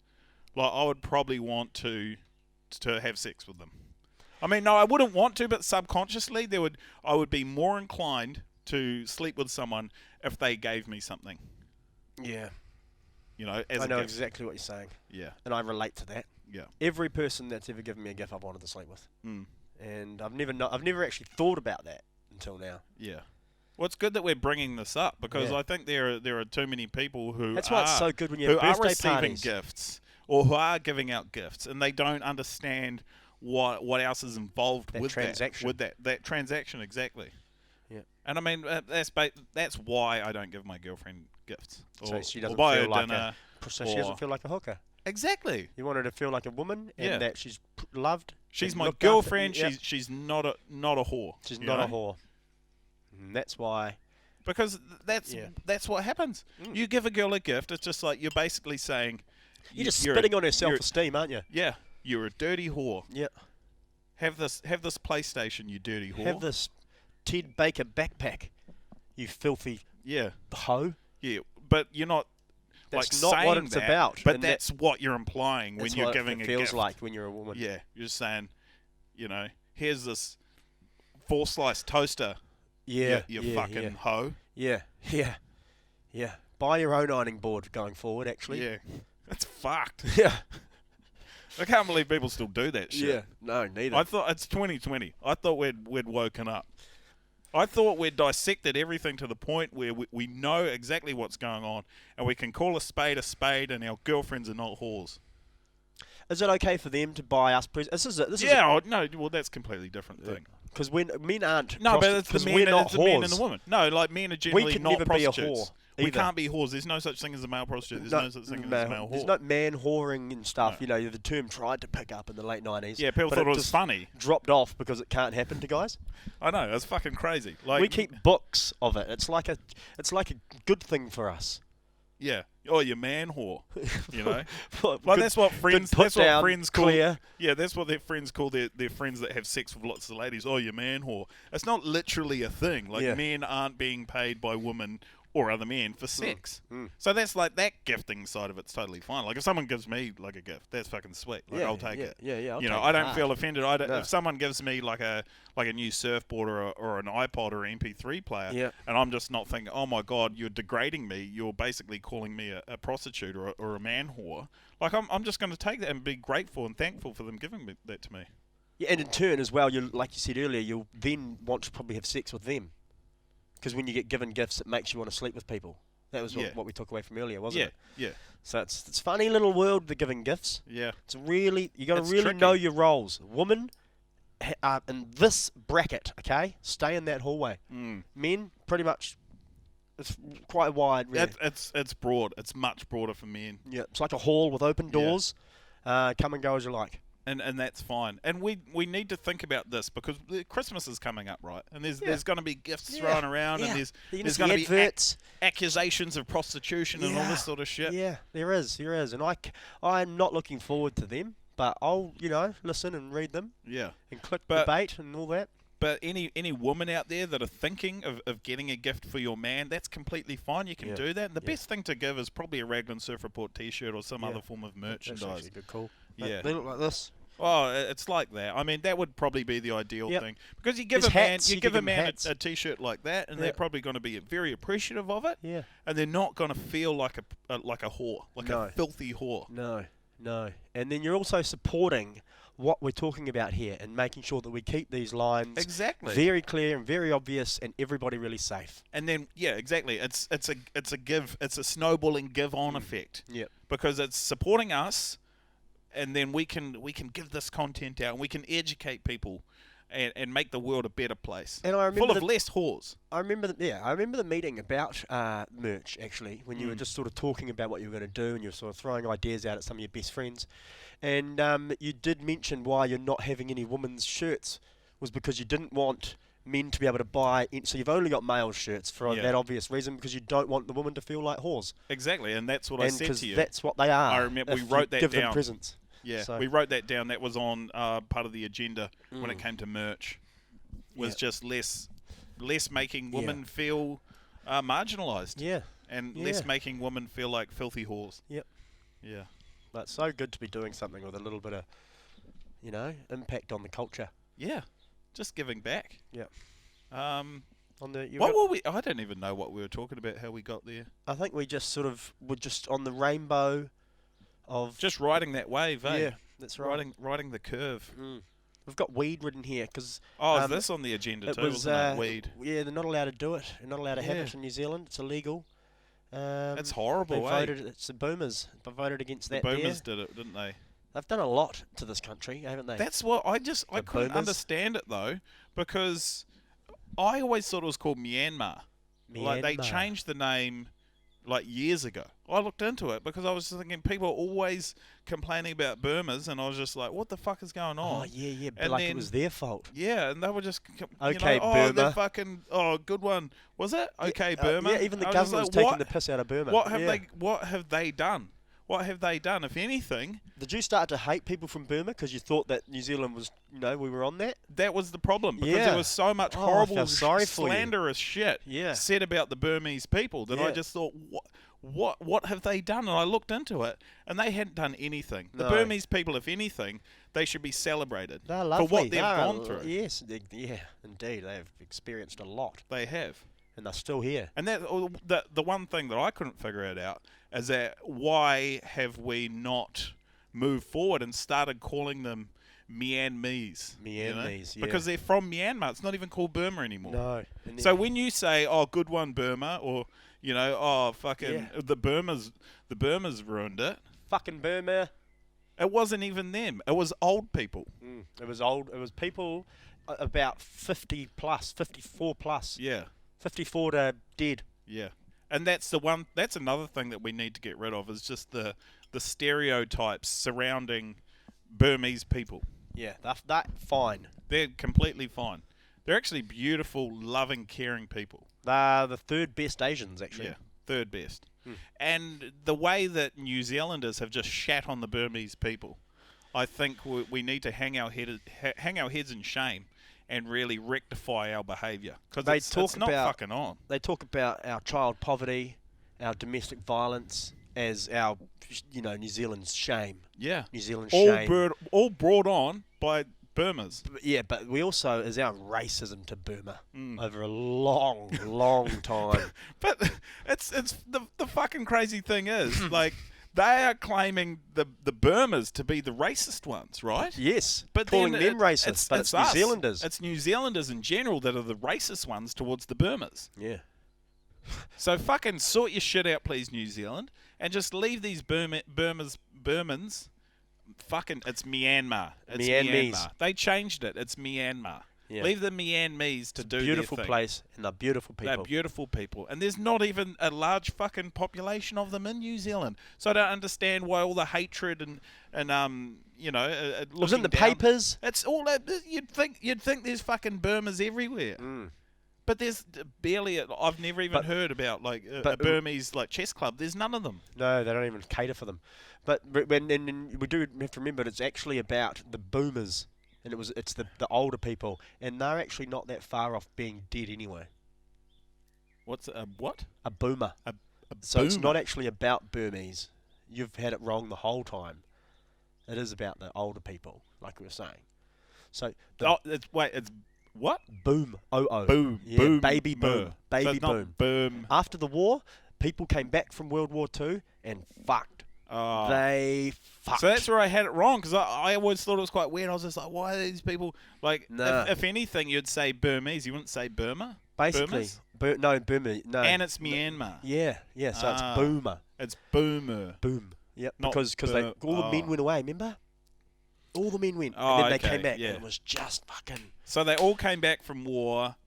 I would probably want to have sex with them. I mean, no, I wouldn't want to, but subconsciously I would be more inclined to sleep with someone if they gave me something. Yeah. As I know exactly what you're saying. Yeah. And I relate to that. Yeah. Every person that's ever given me a gift I've wanted to sleep with. Mm. And I've never actually thought about that until now. Yeah. Well, it's good that we're bringing this up because I think there are too many people who that's why it's so good when you have birthday receiving parties. gifts or who are giving out gifts, and they don't understand what else is involved with transaction. that transaction exactly. Yeah. And I mean that's why I don't give my girlfriend gifts. So she doesn't buy feel her like dinner, she doesn't feel like a hooker. Exactly. You want her to feel like a woman and that she's loved. She's my looked girlfriend. after. She's not a whore. She's not a whore. And that's why. Because that's what happens. You give a girl a gift, it's just like you're basically saying you're just spitting on her self-esteem, aren't you? Yeah, you're a dirty whore. Yeah. Have this PlayStation, you dirty whore. Have this Ted Baker backpack, you filthy hoe. Yeah, but you're not. That's like not what it's about. But that's what you're implying when you're giving a gift. Feels like when you're a woman. Yeah, you're just saying, here's this 4-slice toaster. Yeah, you fucking hoe. Yeah. Buy your own ironing board going forward, actually. Yeah, that's fucked. Yeah. I can't believe people still do that shit. Yeah, no, neither. I thought it's 2020. I thought we'd woken up. I thought we'd dissected everything to the point where we know exactly what's going on, and we can call a spade, and our girlfriends are not whores. Is it okay for them to buy us presents? No, well, that's a completely different thing. Because when men aren't, no, but it's the men, not it's the men and the women. No, like men are generally we can not never prostitutes. Be a whore We can't be whores. There's no such thing as a male prostitute. There's no such thing as a male whore. There's no man whoring and stuff. No. The term tried to pick up in the late 90s. Yeah, people thought it was funny. Dropped off because it can't happen to guys. I know, it's fucking crazy. Like we keep books of it. It's like a good thing for us. Yeah. Oh, you man whore. Well, that's what friends. That's what friends call. Clear. Yeah, that's what their friends call their friends that have sex with lots of ladies. Oh, you man whore. It's not literally a thing. Like men aren't being paid by women or other men for sex. So that's like that gifting side of it's totally fine. Like if someone gives me like a gift, that's fucking sweet. Like I'll take it. Yeah. I don't feel offended. If someone gives me like a new surfboard or an iPod or an MP3 player, and I'm just not thinking, oh my god, you're degrading me. You're basically calling me a prostitute or a man whore. Like I'm just going to take that and be grateful and thankful for them giving that to me. Yeah, and in turn as well, like you said earlier, you'll then want to probably have sex with them. Because when you get given gifts, it makes you want to sleep with people. That was what we took away from earlier, wasn't it? Yeah. So it's a funny little world, the giving gifts. Yeah. It's really, you got to really know your roles. Women are in this bracket, okay? Stay in that hallway. Men, pretty much, it's quite wide. Really. It's broad. It's much broader for men. Yeah, it's like a hall with open doors. Come and go as you like. And that's fine. And we need to think about this because Christmas is coming up, right? And there's going to be gifts thrown around, and there's going to be accusations of prostitution and all this sort of shit. Yeah, there is, and I'm not looking forward to them, but I'll listen and read them. Yeah, and click debate and all that. But any woman out there that are thinking of getting a gift for your man, that's completely fine. You can do that. And the best thing to give is probably a Raglan Surf Report T-shirt or some other form of merchandise. That's actually a good call. Yeah, they look like this. Oh, it's like that. I mean, that would probably be the ideal thing because you give a man a T-shirt like that, and they're probably going to be very appreciative of it. Yeah, and they're not going to feel like a whore, a filthy whore. No. And then you're also supporting what we're talking about here and making sure that we keep these lines very clear and very obvious, and everybody really safe. And then exactly. It's a snowballing give on effect. Yeah, because it's supporting us. And then we can give this content out, and we can educate people, and make the world a better place. And I remember full of less whores. I remember the meeting about merch actually, when you were just sort of talking about what you were going to do, and you were sort of throwing ideas out at some of your best friends, and you did mention why you're not having any women's shirts was because you didn't want men to be able to buy. So you've only got male shirts for that obvious reason, because you don't want the women to feel like whores. Exactly, and that's what I said to you. That's what they are. I remember we wrote that down. Give them presents. Yeah, we wrote that down. That was on part of the agenda when it came to merch. Was just less making women feel marginalised. Yeah. And less making women feel like filthy whores. Yep. Yeah. But it's so good to be doing something with a little bit of, impact on the culture. Yeah. Just giving back. Yeah. What were we? I don't even know what we were talking about. How we got there. I think we just sort of were just on the rainbow. Of just riding that wave, eh? Yeah, that's right. Riding the curve. We've got weed written here because is this on the agenda too? Wasn't it weed? Yeah, they're not allowed to do it. They're not allowed to have it in New Zealand. It's illegal. That's horrible. They voted. It's the Boomers. They voted against that. The Boomers did it, didn't they? They've done a lot to this country, haven't they? That's what I couldn't understand it though, because I always thought it was called Myanmar. Like they changed the name like years ago. I looked into it because I was thinking people are always complaining about Burmas, and I was just like, what the fuck is going on? Oh, yeah, but and like then, it was their fault. Yeah, and they were just, okay, Burma. Burma. Good one. Was it? Okay, Burma. Yeah, even the government was taking the piss out of Burma. What have they done? What have they done, if anything? Did you start to hate people from Burma because you thought that New Zealand was, we were on that? That was the problem, because there was so much horrible, slanderous shit said about the Burmese people that I just thought, what have they done? And I looked into it, and they hadn't done anything. The Burmese people, if anything, they should be celebrated for what they've gone through. Yes, indeed. They've experienced a lot. They have. And they're still here. And the one thing that I couldn't figure it out is that why have we not moved forward and started calling them Myanmese? Myanmese, Because they're from Myanmar. It's not even called Burma anymore. No. So when you say, oh, good one, Burma, or, the Burmas ruined it. Fucking Burma. It wasn't even them. It was old people. It was old. It was people about 50 plus, 54 plus. Yeah. 54 to dead. Yeah. And that's another thing that we need to get rid of, is just the stereotypes surrounding Burmese people. Yeah, that fine. They're completely fine. They're actually beautiful, loving, caring people. They're the third best Asians, actually. Yeah, third best. And the way that New Zealanders have just shat on the Burmese people, I think we need to hang our heads in shame and really rectify our behaviour, because it's not fucking on. They talk about our child poverty, our domestic violence as our, New Zealand's shame. Yeah. New Zealand's shame. All brought on by Burmas. But we also, is our racism to Burma over a long, long time. But it's the fucking crazy thing is, like, they are claiming the Burmas to be the racist ones, right? Yes, but calling them racist, but it's New Zealanders. It's New Zealanders in general that are the racist ones towards the Burmas. Yeah. So fucking sort your shit out, please, New Zealand, and just leave these Burmans. Fucking, it's Myanmar. It's Myanmar. They changed it. It's Myanmar. Yeah. Leave the Myanmese to do their thing. Beautiful place, and they're beautiful people. They're beautiful people. And there's not even a large fucking population of them in New Zealand. So I don't understand why all the hatred and it was in the papers. It's all you'd think there's fucking Burmas everywhere. But there's barely. I've never even heard about a Burmese chess club. There's none of them. No, they don't even cater for them. But when we do have to remember, it's actually about the boomers. And it's the older people, and they're actually not that far off being dead anyway. What's a what? A boomer. A so boomer. It's not actually about Burmese. You've had it wrong the whole time. It is about the older people, like we were saying. So it's what? Boom. Boom. Yeah, boom. Baby boom. Baby boom. Boom. After the war, people came back from World War II and fucked. They fucked. So that's where I had it wrong, because I always thought it was quite weird. I was just like, why are these people if anything, you'd say Burmese, you wouldn't say Burma. Basically, Burma. No. And it's Myanmar. Yeah. So it's boomer. It's boomer. Boom. Yep. Because all the men went away. Remember? All the men went, and then they came back, and it was just fucking. So they all came back from war.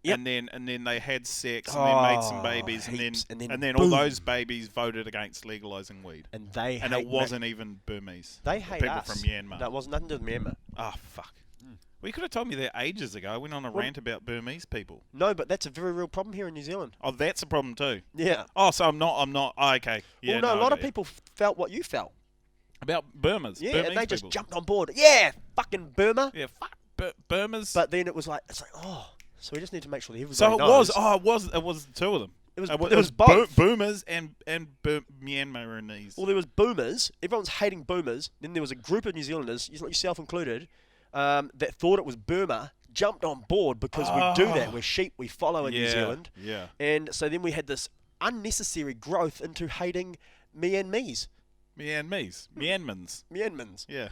Yep. And then they had sex, and then made some babies, and then all those babies voted against legalizing weed. And it wasn't even Burmese. They hate people us. from Myanmar. That was nothing to do with Myanmar. Oh fuck! Well, you could have told me that ages ago. I went on a rant about Burmese people. No, but that's a very real problem here in New Zealand. Oh, that's a problem too. Yeah. Oh, so I'm not. Oh, okay. Yeah. Well, no, a lot of people felt what you felt about Burmas. Yeah, Burmese and they people. just jumped on board. Yeah, fucking Burma. Yeah, fuck Burmas. But then it's like, oh. So we just need to make sure that everybody knows. So it was two of them. It was both. Boomers and Myanmaranese. Well, there was boomers. Everyone's hating boomers. Then there was a group of New Zealanders, yourself included, that thought it was Burma, jumped on board because we do that. We're sheep. We follow in New Zealand. Yeah. And so then we had this unnecessary growth into hating Myanmese. Myanmans. Yeah.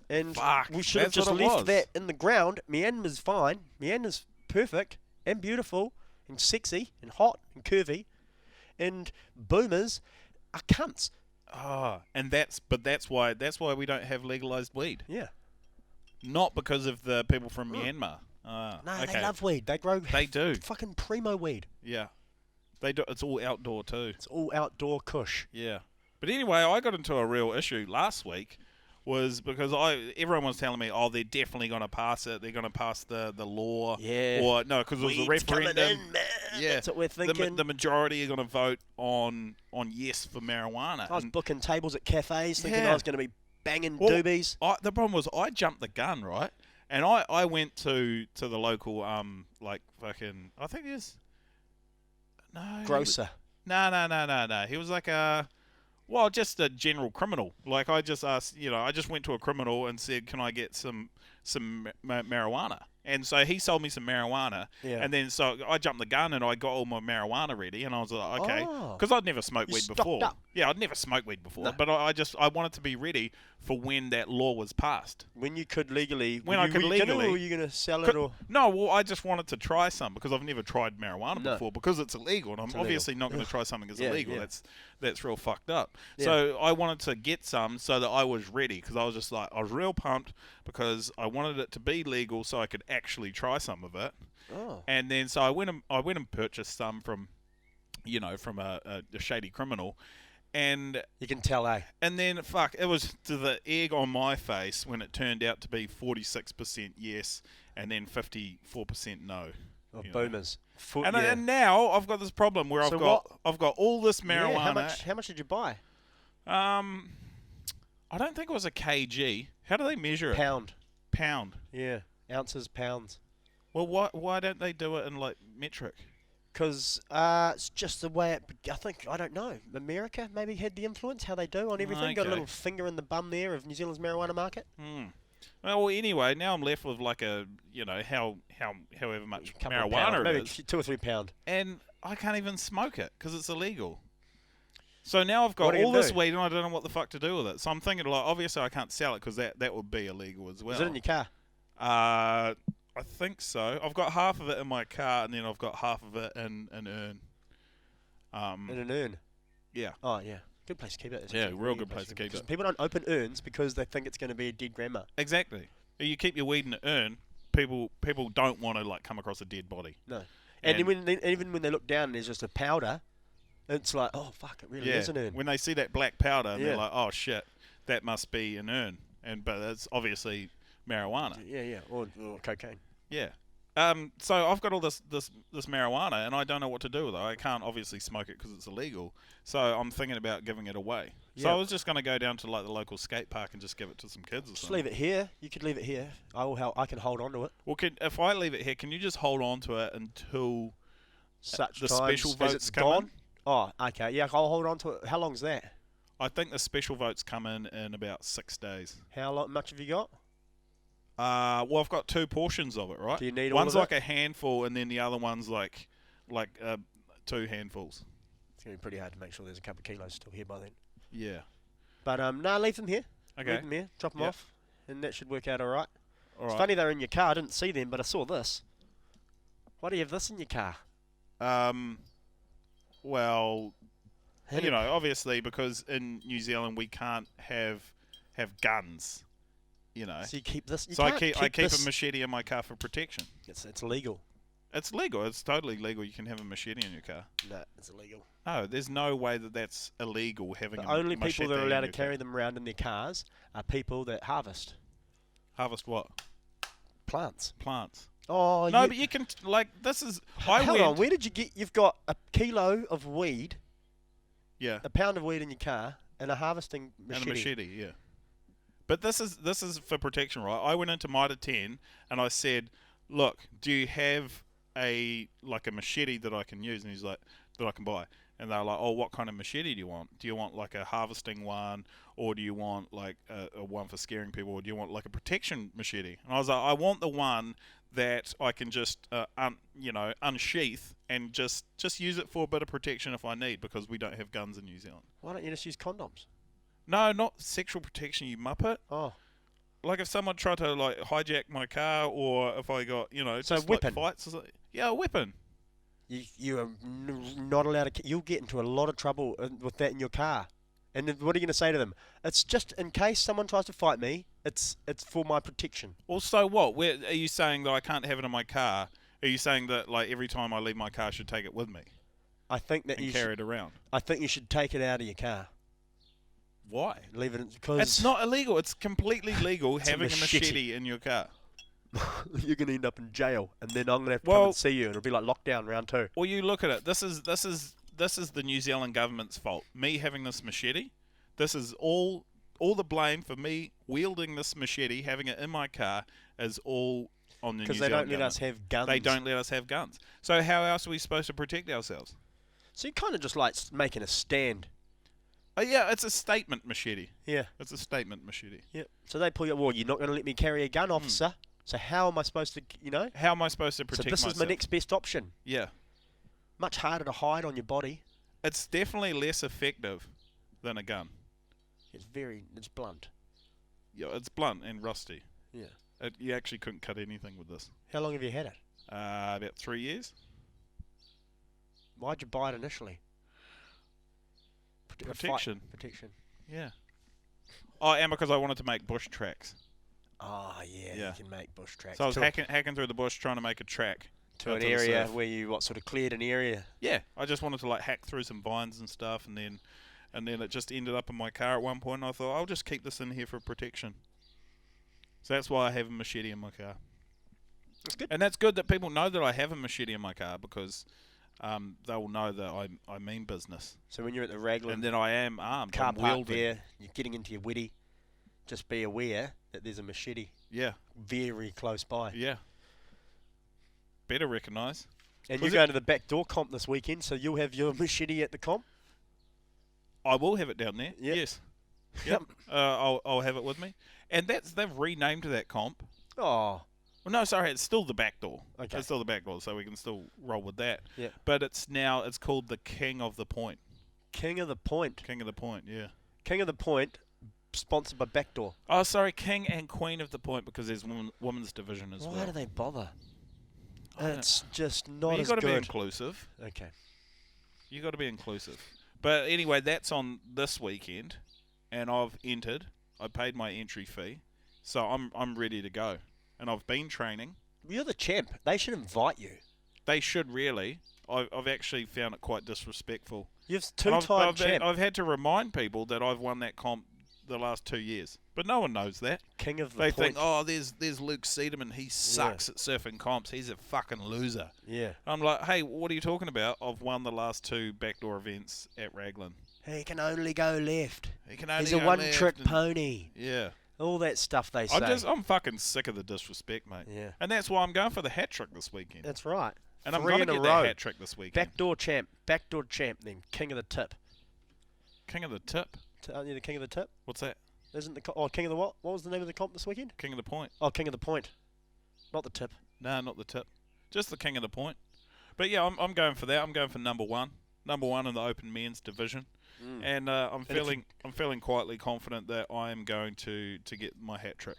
And we should have just left that in the ground. Myanmar's fine. Myanmar's perfect and beautiful and sexy and hot and curvy. and boomers are cunts. And that's why we don't have legalized weed. Yeah. Not because of the people from Myanmar. No, okay. they love weed. They grow. They do. Fucking primo weed. Yeah. They do. It's all outdoor too. It's all outdoor kush. Yeah. But anyway, I got into a real issue last week. Was because everyone was telling me, oh, they're definitely going to pass it. They're going to pass the law. Yeah. Or no, because it was a referendum. Coming in, man. Yeah. That's what we're thinking. The majority are going to vote on yes for marijuana. I was booking tables at cafes thinking Yeah. I was going to be banging doobies. The problem was I jumped the gun, right? And I went to the local like fucking I think there's Grocer. No. He was like just a general criminal. Like I just asked, I just went to a criminal and said, "Can I get some marijuana?" And so he sold me some marijuana, and then so I jumped the gun and I got all my marijuana ready, and I was like, okay, because I'd never smoked weed before. Up. Yeah, I'd never smoked weed before, No. but I wanted to be ready for when that law was passed. When you could legally. When I could legally. Or were you going to sell it? Or? No, well, I just wanted to try some because I've never tried marijuana No. before because it's illegal, and I'm illegal. obviously not going to try something that's illegal. Yeah. That's real fucked up. Yeah. So I wanted to get some so that I was ready because I was just like I was real pumped because I wanted it to be legal so I could actually try some of it. Oh. And then so I went and purchased some from a shady criminal. And you can tell, eh? And then, it was to the egg on my face when it turned out to be 46% yes and then 54% no. Oh, boomers. And now I've got this problem where I've got all this marijuana. Yeah, how much did you buy? I don't think it was a kg. How do they measure it? Pound. Yeah, ounces, pounds. Well, why don't they do it in like metric? Because it's just the way I don't know. America maybe had the influence, how they do on everything. Okay. Got a little finger in the bum there of New Zealand's marijuana market. Well, anyway, now I'm left with like a, however much marijuana maybe it is. 2 or 3 pound. And I can't even smoke it because it's illegal. So now I've got What do you all this do? weed and I don't know what the fuck to do with it. So I'm thinking, like, obviously I can't sell it because that would be illegal as well. Is it in your car? I think so. I've got half of it in my car and then I've got half of it in an urn. In an urn? Yeah. Oh, yeah. Good place to keep it. Yeah, real good place to keep it. People don't open urns because they think it's going to be a dead grandma. Exactly. You keep your weed in an urn, people don't want to like come across a dead body. No. And even when they look down and there's just a powder, it's like, oh, fuck, it really is an urn. When they see that black powder, they're like, oh, shit, that must be an urn. But it's obviously marijuana. Yeah, or cocaine. Yeah. So I've got all this marijuana, and I don't know what to do with it. I can't obviously smoke it because it's illegal. So I'm thinking about giving it away. So I was just going to go down to like the local skate park and just give it to some kids or Just something. leave it here. You could leave it here. I can hold on to it. Well, if I leave it here, can you just hold on to it until such the times special as votes it's come gone? in? Oh, okay. Yeah, I'll hold on to it. How long's that? I think the special votes come in about 6 days. How much have you got? Well, I've got 2 portions of it, right? Do you need all one's of like a handful, and then the other one's like 2 handfuls. It's going to be pretty hard to make sure there's a couple of kilos still here by then. Yeah. But, no, leave them here. Okay. Leave them here. Drop them off. And that should work out all right. All It's right. funny they're in your car. I didn't see them, but I saw this. Why do you have this in your car? Well, obviously because in New Zealand we can't have guns. So you keep this. So I keep a machete in my car for protection. It's legal. It's legal. It's totally legal. You can have a machete in your car. No, it's illegal. No, there's no way that's illegal having The a only machete people that are in allowed to your carry car. them around in their cars are people that harvest Harvest what? plants. Plants. Oh, No, but you can this is. Hold on, where did you get? You've got a kilo of weed, Yeah. a pound of weed in your car, and a harvesting machete. And a machete, yeah. But this is for protection, right? I went into Mitre 10 and I said, "Look, do you have a machete that I can use?" And he's like, "That I can buy." And they're like, "Oh, what kind of machete do you want? Do you want like a harvesting one, or do you want like a one for scaring people, or do you want like a protection machete?" And I was like, "I want the one that I can just unsheath and just use it for a bit of protection if I need, because we don't have guns in New Zealand." Why don't you just use condoms? No, not sexual protection, you muppet. Oh, Like if someone tried to like hijack my car, or if I got So just weapon. like fights or something. Yeah, a weapon. You are not allowed to. You'll get into a lot of trouble with that in your car. And then what are you going to say to them? It's just in case someone tries to fight me. It's for my protection. Well, so what? Are you saying that I can't have it in my car? Are you saying that like every time I leave my car, I should take it with me I think that and you carry should, it around? I think you should take it out of your car. Why? Leave it because It's not illegal. It's completely legal It's a having a machete. machete in your car. you're going to end up in jail, and then I'm going to have to come Well- and see you, and it'll be like lockdown round 2. Well, you look at it. This is the New Zealand government's fault. Me having this machete. This is all the blame for me wielding this machete, having it in my car, is all on the New Because Zealand they don't let government. us have guns. They don't let us have guns. So how else are we supposed to protect ourselves? So you're kind of just like making a stand. Oh yeah, it's a statement machete. Yeah. It's a statement machete. Yep. So they pull you. Well, you're not going to let me carry a gun, officer. So how am I supposed to, How am I supposed to So protect this myself? is my next best option. Yeah. Much harder to hide on your body. It's definitely less effective than a gun. It's blunt. Yeah, it's blunt and rusty. Yeah. You actually couldn't cut anything with this. How long have you had it? About 3 years. Why'd you buy it initially? Protection. Protection. Yeah. Oh, and because I wanted to make bush tracks. Oh, yeah, Yeah. you can make bush tracks. So I was to, hacking through the bush trying to make a track. to out an the area surf. where you, sort of cleared an area. Yeah, I just wanted to like hack through some vines and stuff, and then it just ended up in my car at one point. And I thought I'll just keep this in here for protection. So that's why I have a machete in my car. That's good. And that's good that people know that I have a machete in my car because they will know that I mean business. So when you're at the Raglan And then I am armed. car I'm park wielding. there, you're getting into your witty, just be aware that there's a machete Yeah, very close by. yeah. Better recognise. And Was you're going to the back door comp this weekend, so you'll have your machete at the comp? I will have it down there. Yep. Yes. Yep. I'll have it with me. And they've renamed that comp. Oh, Well, no, sorry, it's still the back door. Okay. It's still the back door, so we can still roll with that. yeah. But it's called the King of the Point. King of the Point. King of the Point, yeah. King of the Point, sponsored by Backdoor. Oh, sorry, King and Queen of the Point because there's women's division as Why well. do they bother? I don't- It's just not Well, as you've got to be good. inclusive. Okay. You've got to be inclusive. But anyway, that's on this weekend, and I've entered. I paid my entry fee, so I'm ready to go. And I've been training. You're the champ. They should invite you. They should really. I've actually found it quite disrespectful. You're And two-time champ. I've had to remind people that I've won that comp the last 2 years, but no one knows that. King of the They Point. think, oh, there's Luke Sederman. He sucks at surfing comps. He's a fucking loser. Yeah. I'm like, hey, what are you talking about? I've won the last 2 backdoor events at Raglan. He can only go left. He can only He's a go one-trick left and- pony. Yeah. All that stuff they say. I'm fucking sick of the disrespect, mate. Yeah. And that's why I'm going for the hat trick this weekend. That's right. And I'm 3 going in to a get row. that hat trick this weekend. Backdoor champ. Backdoor champ then. King of the tip. King of the tip. Aren't you the king of the tip? What's that? Isn't the king of the what? What was the name of the comp this weekend? King of the point. Oh, king of the point. Not the tip. No, not the tip. Just the king of the point. But yeah, I'm going for that. I'm going for number one. Number one in the open men's division. And I'm feeling quietly confident that I am going to get my hat trick.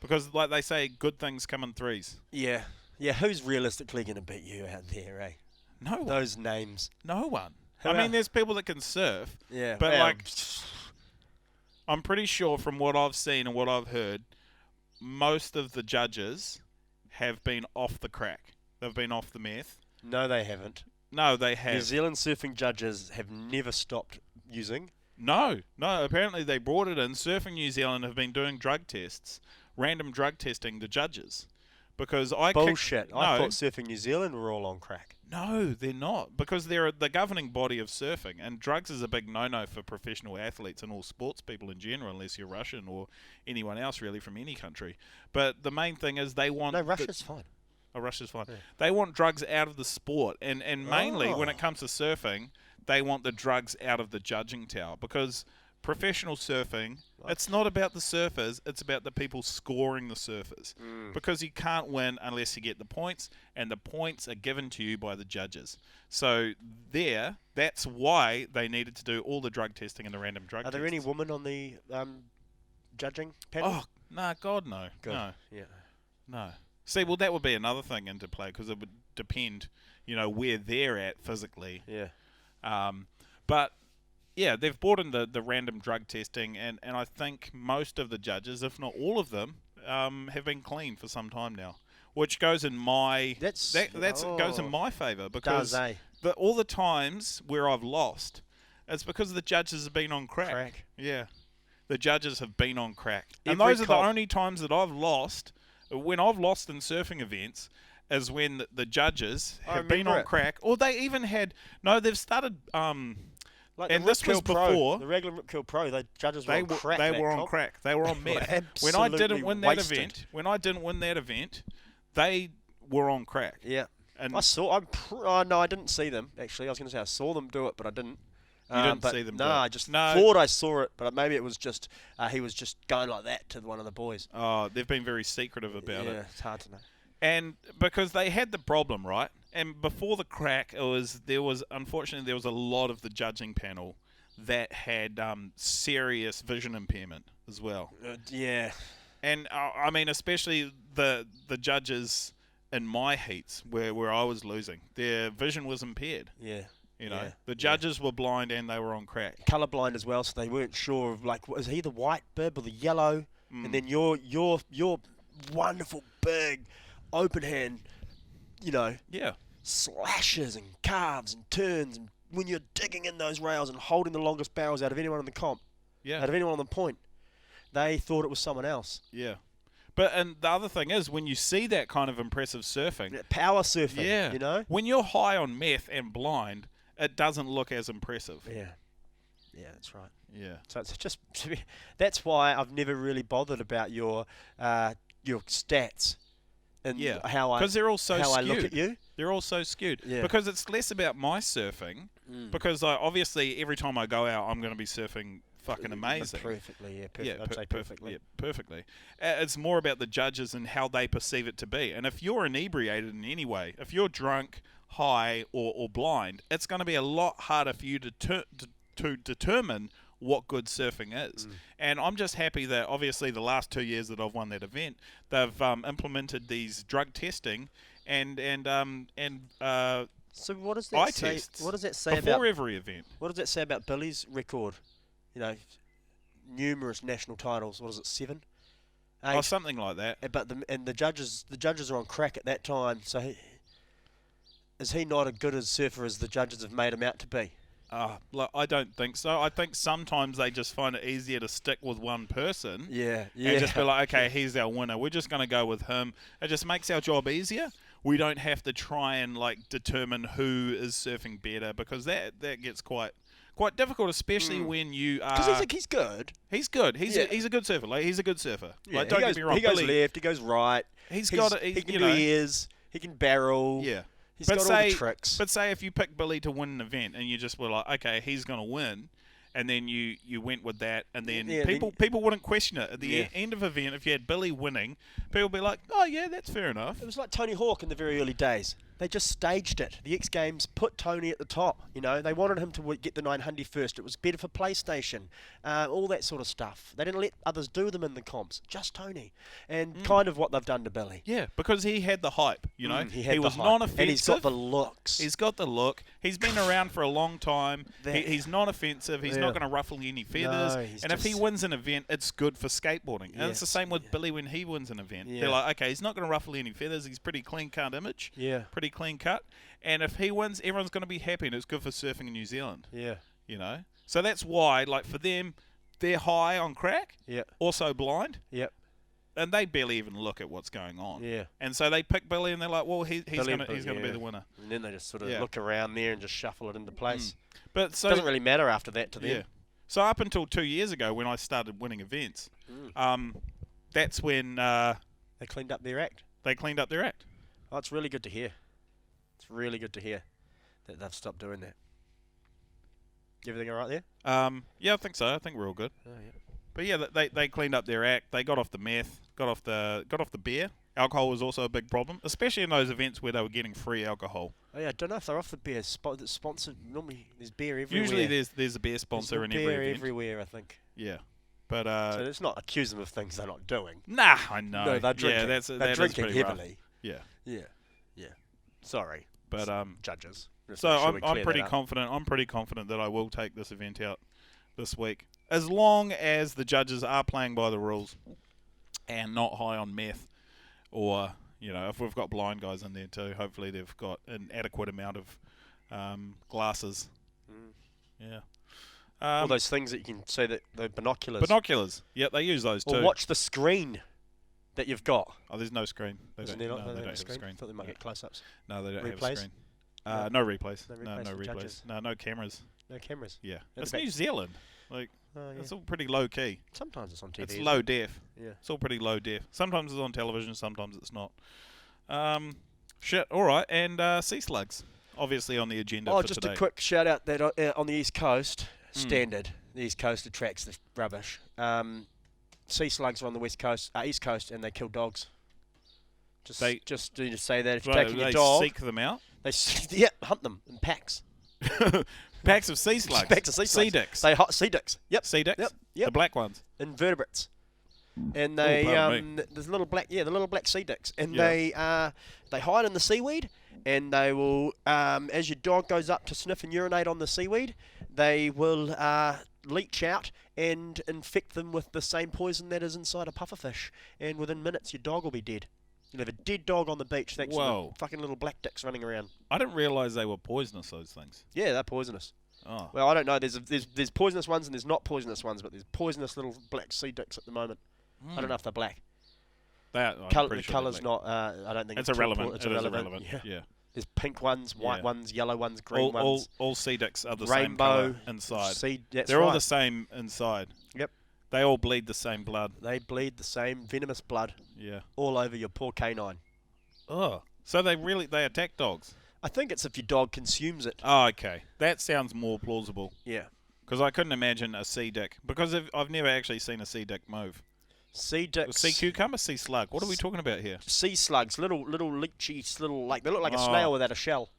Because like they say, good things come in threes. Yeah. Yeah, who's realistically going to beat you out there, eh? No one. Those names. No one. Who I mean, else? there's people that can surf. Yeah. But well, like, I'm pretty sure from what I've seen and what I've heard, most of the judges have been off the crack. They've been off the meth. no, they haven't. No, they New have. Zealand surfing judges have never stopped using. No. Apparently they brought it in. Surfing New Zealand have been doing drug tests, random drug testing the judges, because Bullshit. I No. thought Surfing New Zealand were all on crack. No, they're not, because they're the governing body of surfing, and drugs is a big no-no for professional athletes and all sports people in general, unless you're Russian or anyone else really from any country. But the main thing is they want No, Russia's fine. Oh, Russia's fine. Yeah. They want drugs out of the sport, and mainly when Oh. it comes to surfing, they want the drugs out of the judging tower, because professional surfing, it's not about the surfers, it's about the people scoring the surfers. Because you can't win unless you get the points, and the points are given to you by the judges. So that's why they needed to do all the drug testing and the random drug Are tests. there any women on the judging panel? Oh, no, God, no. Good. No. Yeah. No. See, well, that would be another thing into play, because it would depend. where they're at physically. Yeah. But yeah, they've brought in the random drug testing, and I think most of the judges, if not all of them, have been clean for some time now, which goes in my goes in my favour, because all the times where I've lost, it's because the judges have been on crack. Yeah, the judges have been on crack, and those are the only times that I've lost. When I've lost in surfing events, is when the judges have been on crack, or they even they've started. Like and this was before the Raglan Rip Curl Pro. The judges were on crack. They were on crack. They were on meth. When I didn't win that event, they were on crack. Yeah. And I saw. No, I didn't see them actually. I was going to say I saw them do it, but I didn't. You didn't see them do it? No, I just thought I saw it, but maybe it was just he was just going like that to one of the boys. Oh, they've been very secretive about it. Yeah, it's hard to know. And because they had the problem, right? And before the crack, unfortunately there was a lot of the judging panel that had serious vision impairment as well. Yeah. And I mean, especially the judges in my heats where I was losing, their vision was impaired. Yeah. The judges were blind and they were on crack. Colourblind as well, so they weren't sure of was he the white bib or the yellow? And then your wonderful big open hand, slashes and carves and turns, and when you're digging in those rails and holding the longest barrels out of anyone in the comp, out of anyone on the point, they thought it was someone else. Yeah. And the other thing is, when you see that kind of impressive surfing, power surfing, when you're high on meth and blind, it doesn't look as impressive. Yeah, that's right. Yeah. So it's just that's why I've never really bothered about your stats and how I they're all so skewed. I look at you. They're all so skewed. Yeah. Because it's less about my surfing. Because obviously every time I go out, I'm going to be surfing fucking amazing. Perfectly, I'd say perfectly. Yeah, perfectly. It's more about the judges and how they perceive it to be. And if you're inebriated in any way, if you're drunk, high, or blind, it's going to be a lot harder for you to determine what good surfing is. And I'm just happy that obviously the last 2 years that I've won that event, they've implemented these drug testing and so what does that eye say? tests What does that say before about every event? What does that say about Billy's record? Numerous national titles. What is it, 7? 8? Oh, something like that. But the judges are on crack at that time. So is he not as good a surfer as the judges have made him out to be? I don't think so. I think sometimes they just find it easier to stick with one person. Yeah. And just be like, okay, he's our winner. We're just going to go with him. It just makes our job easier. We don't have to try and determine who is surfing better, because that gets quite difficult, especially when you are. Because he's good. He's good. He's a good surfer. He's a good surfer. Yeah, don't get me wrong. He goes left. He goes right. He can do ears. He can barrel. Yeah. He's got all the tricks. But say if you pick Billy to win an event and you just were like, okay, he's going to win, and then you went with that, and then people wouldn't question it. At the end of the event, if you had Billy winning, people would be like, oh, yeah, that's fair enough. It was like Tony Hawk in the very early days. They just staged it. The X Games put Tony at the top. They wanted him to get the 900 first. It was better for PlayStation, all that sort of stuff. They didn't let others do them in the comps, just Tony. And kind of what they've done to Billy. Yeah, because he had the hype, He was non-offensive. And he's got the looks. He's got the look. He's been around for a long time. He's not offensive. He's not going to ruffle any feathers. No, and if he wins an event, it's good for skateboarding. And it's the same with Billy when he wins an event. They're like, okay, he's not going to ruffle any feathers. He's pretty clean-cut image. Yeah. Pretty clean cut, and if he wins, everyone's going to be happy, and it's good for surfing in New Zealand. Yeah, So that's why, for them, they're high on crack. Yeah. Also blind. Yep. And they barely even look at what's going on. Yeah. And so they pick Billy, and they're like, well, he's going to be the winner. And then they just sort of look around there and just shuffle it into place. But so it doesn't really matter after that to them. Yeah. So up until 2 years ago, when I started winning events, that's when they cleaned up their act. Oh, it's really good to hear. It's really good to hear that they've stopped doing that. Everything all right there? Yeah, I think so. I think we're all good. Oh, yeah. But yeah, they cleaned up their act. They got off the meth, got off the beer. Alcohol was also a big problem, especially in those events where they were getting free alcohol. Oh yeah, I don't know if they're off the beer. That's sponsored. Normally, there's beer everywhere. Usually, there's a beer sponsor in every event. Beer everywhere, I think. Yeah. But so let's not accuse them of things they're not doing. Nah, I know. No, they're drinking. Yeah, they're drinking heavily. Rough. Yeah. Sorry. But judges. So I'm pretty confident. I'm pretty confident that I will take this event out this week, as long as the judges are playing by the rules and not high on meth, or if we've got blind guys in there too, hopefully they've got an adequate amount of glasses. Yeah. All those things that you can see, that the binoculars. Binoculars. Yeah, they use those too. Or watch the screen that you've got. Oh, there's no screen. They don't have a screen. screen. I thought they might get close-ups. No, they don't replays? have a screen. No replays. No replays. No cameras. No cameras. Yeah. It's New Zealand. It's all pretty low key. Sometimes it's on TV. It's low def. Yeah. It's all pretty low def. Sometimes it's on television, sometimes it's not. Shit. All right. And sea slugs, obviously on the agenda for just today. a quick shout out that on the East Coast, standard. The East Coast attracts the rubbish. Sea slugs are on the East Coast, and they kill dogs. Just need to say that if you're taking your dog, they seek them out. They hunt them in packs. Packs of sea slugs. Packs of sea slugs. Sea dicks. Sea dicks. Yep. Sea dicks. Yep. The black ones. Invertebrates. And they there's the little black sea dicks, and they hide in the seaweed, and they will as your dog goes up to sniff and urinate on the seaweed, they will leach out and infect them with the same poison that is inside a pufferfish, and within minutes your dog will be dead. You'll have a dead dog on the beach thanks to the fucking little black dicks running around. I didn't realise they were poisonous, those things. Yeah, they're poisonous. Oh. Well, I don't know. There's poisonous ones and there's not poisonous ones, but there's poisonous little black sea dicks at the moment. I don't know if they're black. The colour's not. I don't think it's irrelevant. It is irrelevant. Yeah. There's pink ones, white ones, yellow ones, green ones. All sea dicks are the Rainbow same colour inside. They're all the same inside. Yep. They all bleed the same blood. They bleed the same venomous blood. Yeah. All over your poor canine. Oh. So they attack dogs? I think it's if your dog consumes it. Oh, okay. That sounds more plausible. Yeah. Because I couldn't imagine a sea dick. Because I've never actually seen a sea dick move. Sea dicks. Sea cucumber, sea slug. What are we talking about here? Sea slugs, little leechy, they look like a snail without a shell.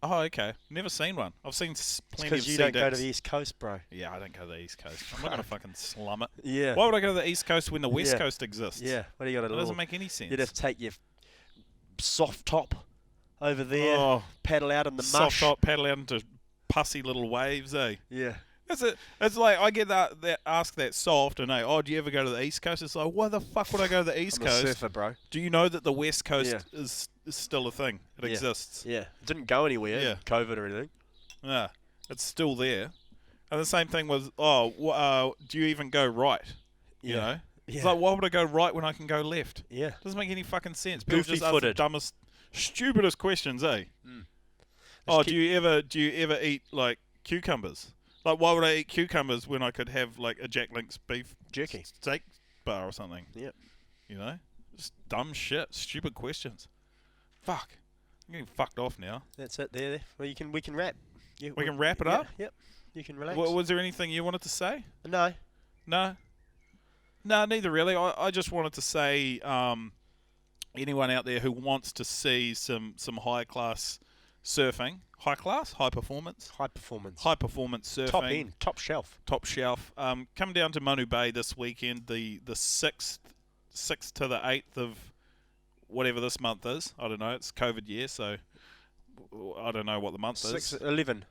Oh, okay. Never seen one. I've seen plenty of sea dicks. Because you don't go to the East Coast, bro. Yeah, I don't go to the East Coast. I'm not going to fucking slum it. Yeah. Why would I go to the East Coast when the West Coast exists? Yeah. What do you got to do? It doesn't make any sense. You'd have to take your soft top over there, paddle out in the soft mush. Soft top, paddle out into pussy little waves, eh? Yeah. It's like I get ask that so often, eh? Oh, do you ever go to the East Coast? It's like, why the fuck would I go to the East Coast? I'm a surfer, bro. Do you know that the West Coast is still a thing? It exists. Yeah. It didn't go anywhere. COVID or anything. Yeah. It's still there. And the same thing with, do you even go right? You know? Yeah. It's like, why would I go right when I can go left? Yeah. Doesn't make any fucking sense. People just ask the Goofy-footed. dumbest, stupidest questions, eh? Do you ever eat like cucumbers? Like, why would I eat cucumbers when I could have like a Jack Link's beef jerky steak bar or something? Yep. You know, just dumb shit, stupid questions. Fuck, I'm getting fucked off now. That's it. There. Well, we can wrap. Yeah, we can wrap it up. Yep. You can relax. Was there anything you wanted to say? No. No, neither really. I just wanted to say, anyone out there who wants to see some high class surfing. High class, high performance surfing. Top end, top shelf. Come down to Manu Bay this weekend, the 6th to the 8th of whatever this month is. I don't know. It's COVID year, so I don't know what the month is. 6 November.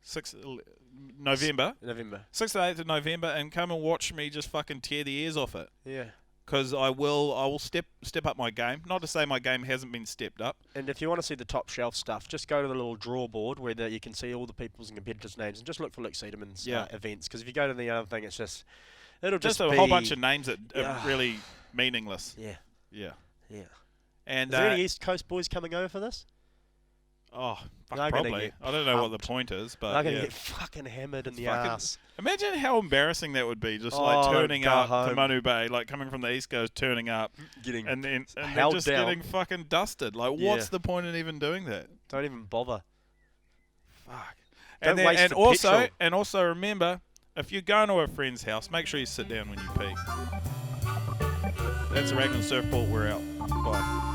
6th to 8th of November, and come and watch me just fucking tear the ears off it. Yeah. Because I will step up my game. Not to say my game hasn't been stepped up. And if you want to see the top shelf stuff, just go to the little draw board where you can see all the people's and competitors' names, and just look for Luke Sederman's events. Because if you go to the other thing, it'll just a be whole bunch of names that are really meaningless. Yeah. And is there any East Coast boys coming over for this? Oh, probably. I don't know what the point is, but they're going to get fucking hammered in the ass. Imagine how embarrassing that would be, just like turning up to Manu Bay, like coming from the East Coast, turning up, and then just getting fucking dusted. Like, what's the point in even doing that? Don't even bother. Fuck. Don't waste petrol. And also remember, if you're going to a friend's house, make sure you sit down when you pee. That's the Raglan Surfboard. We're out. Bye.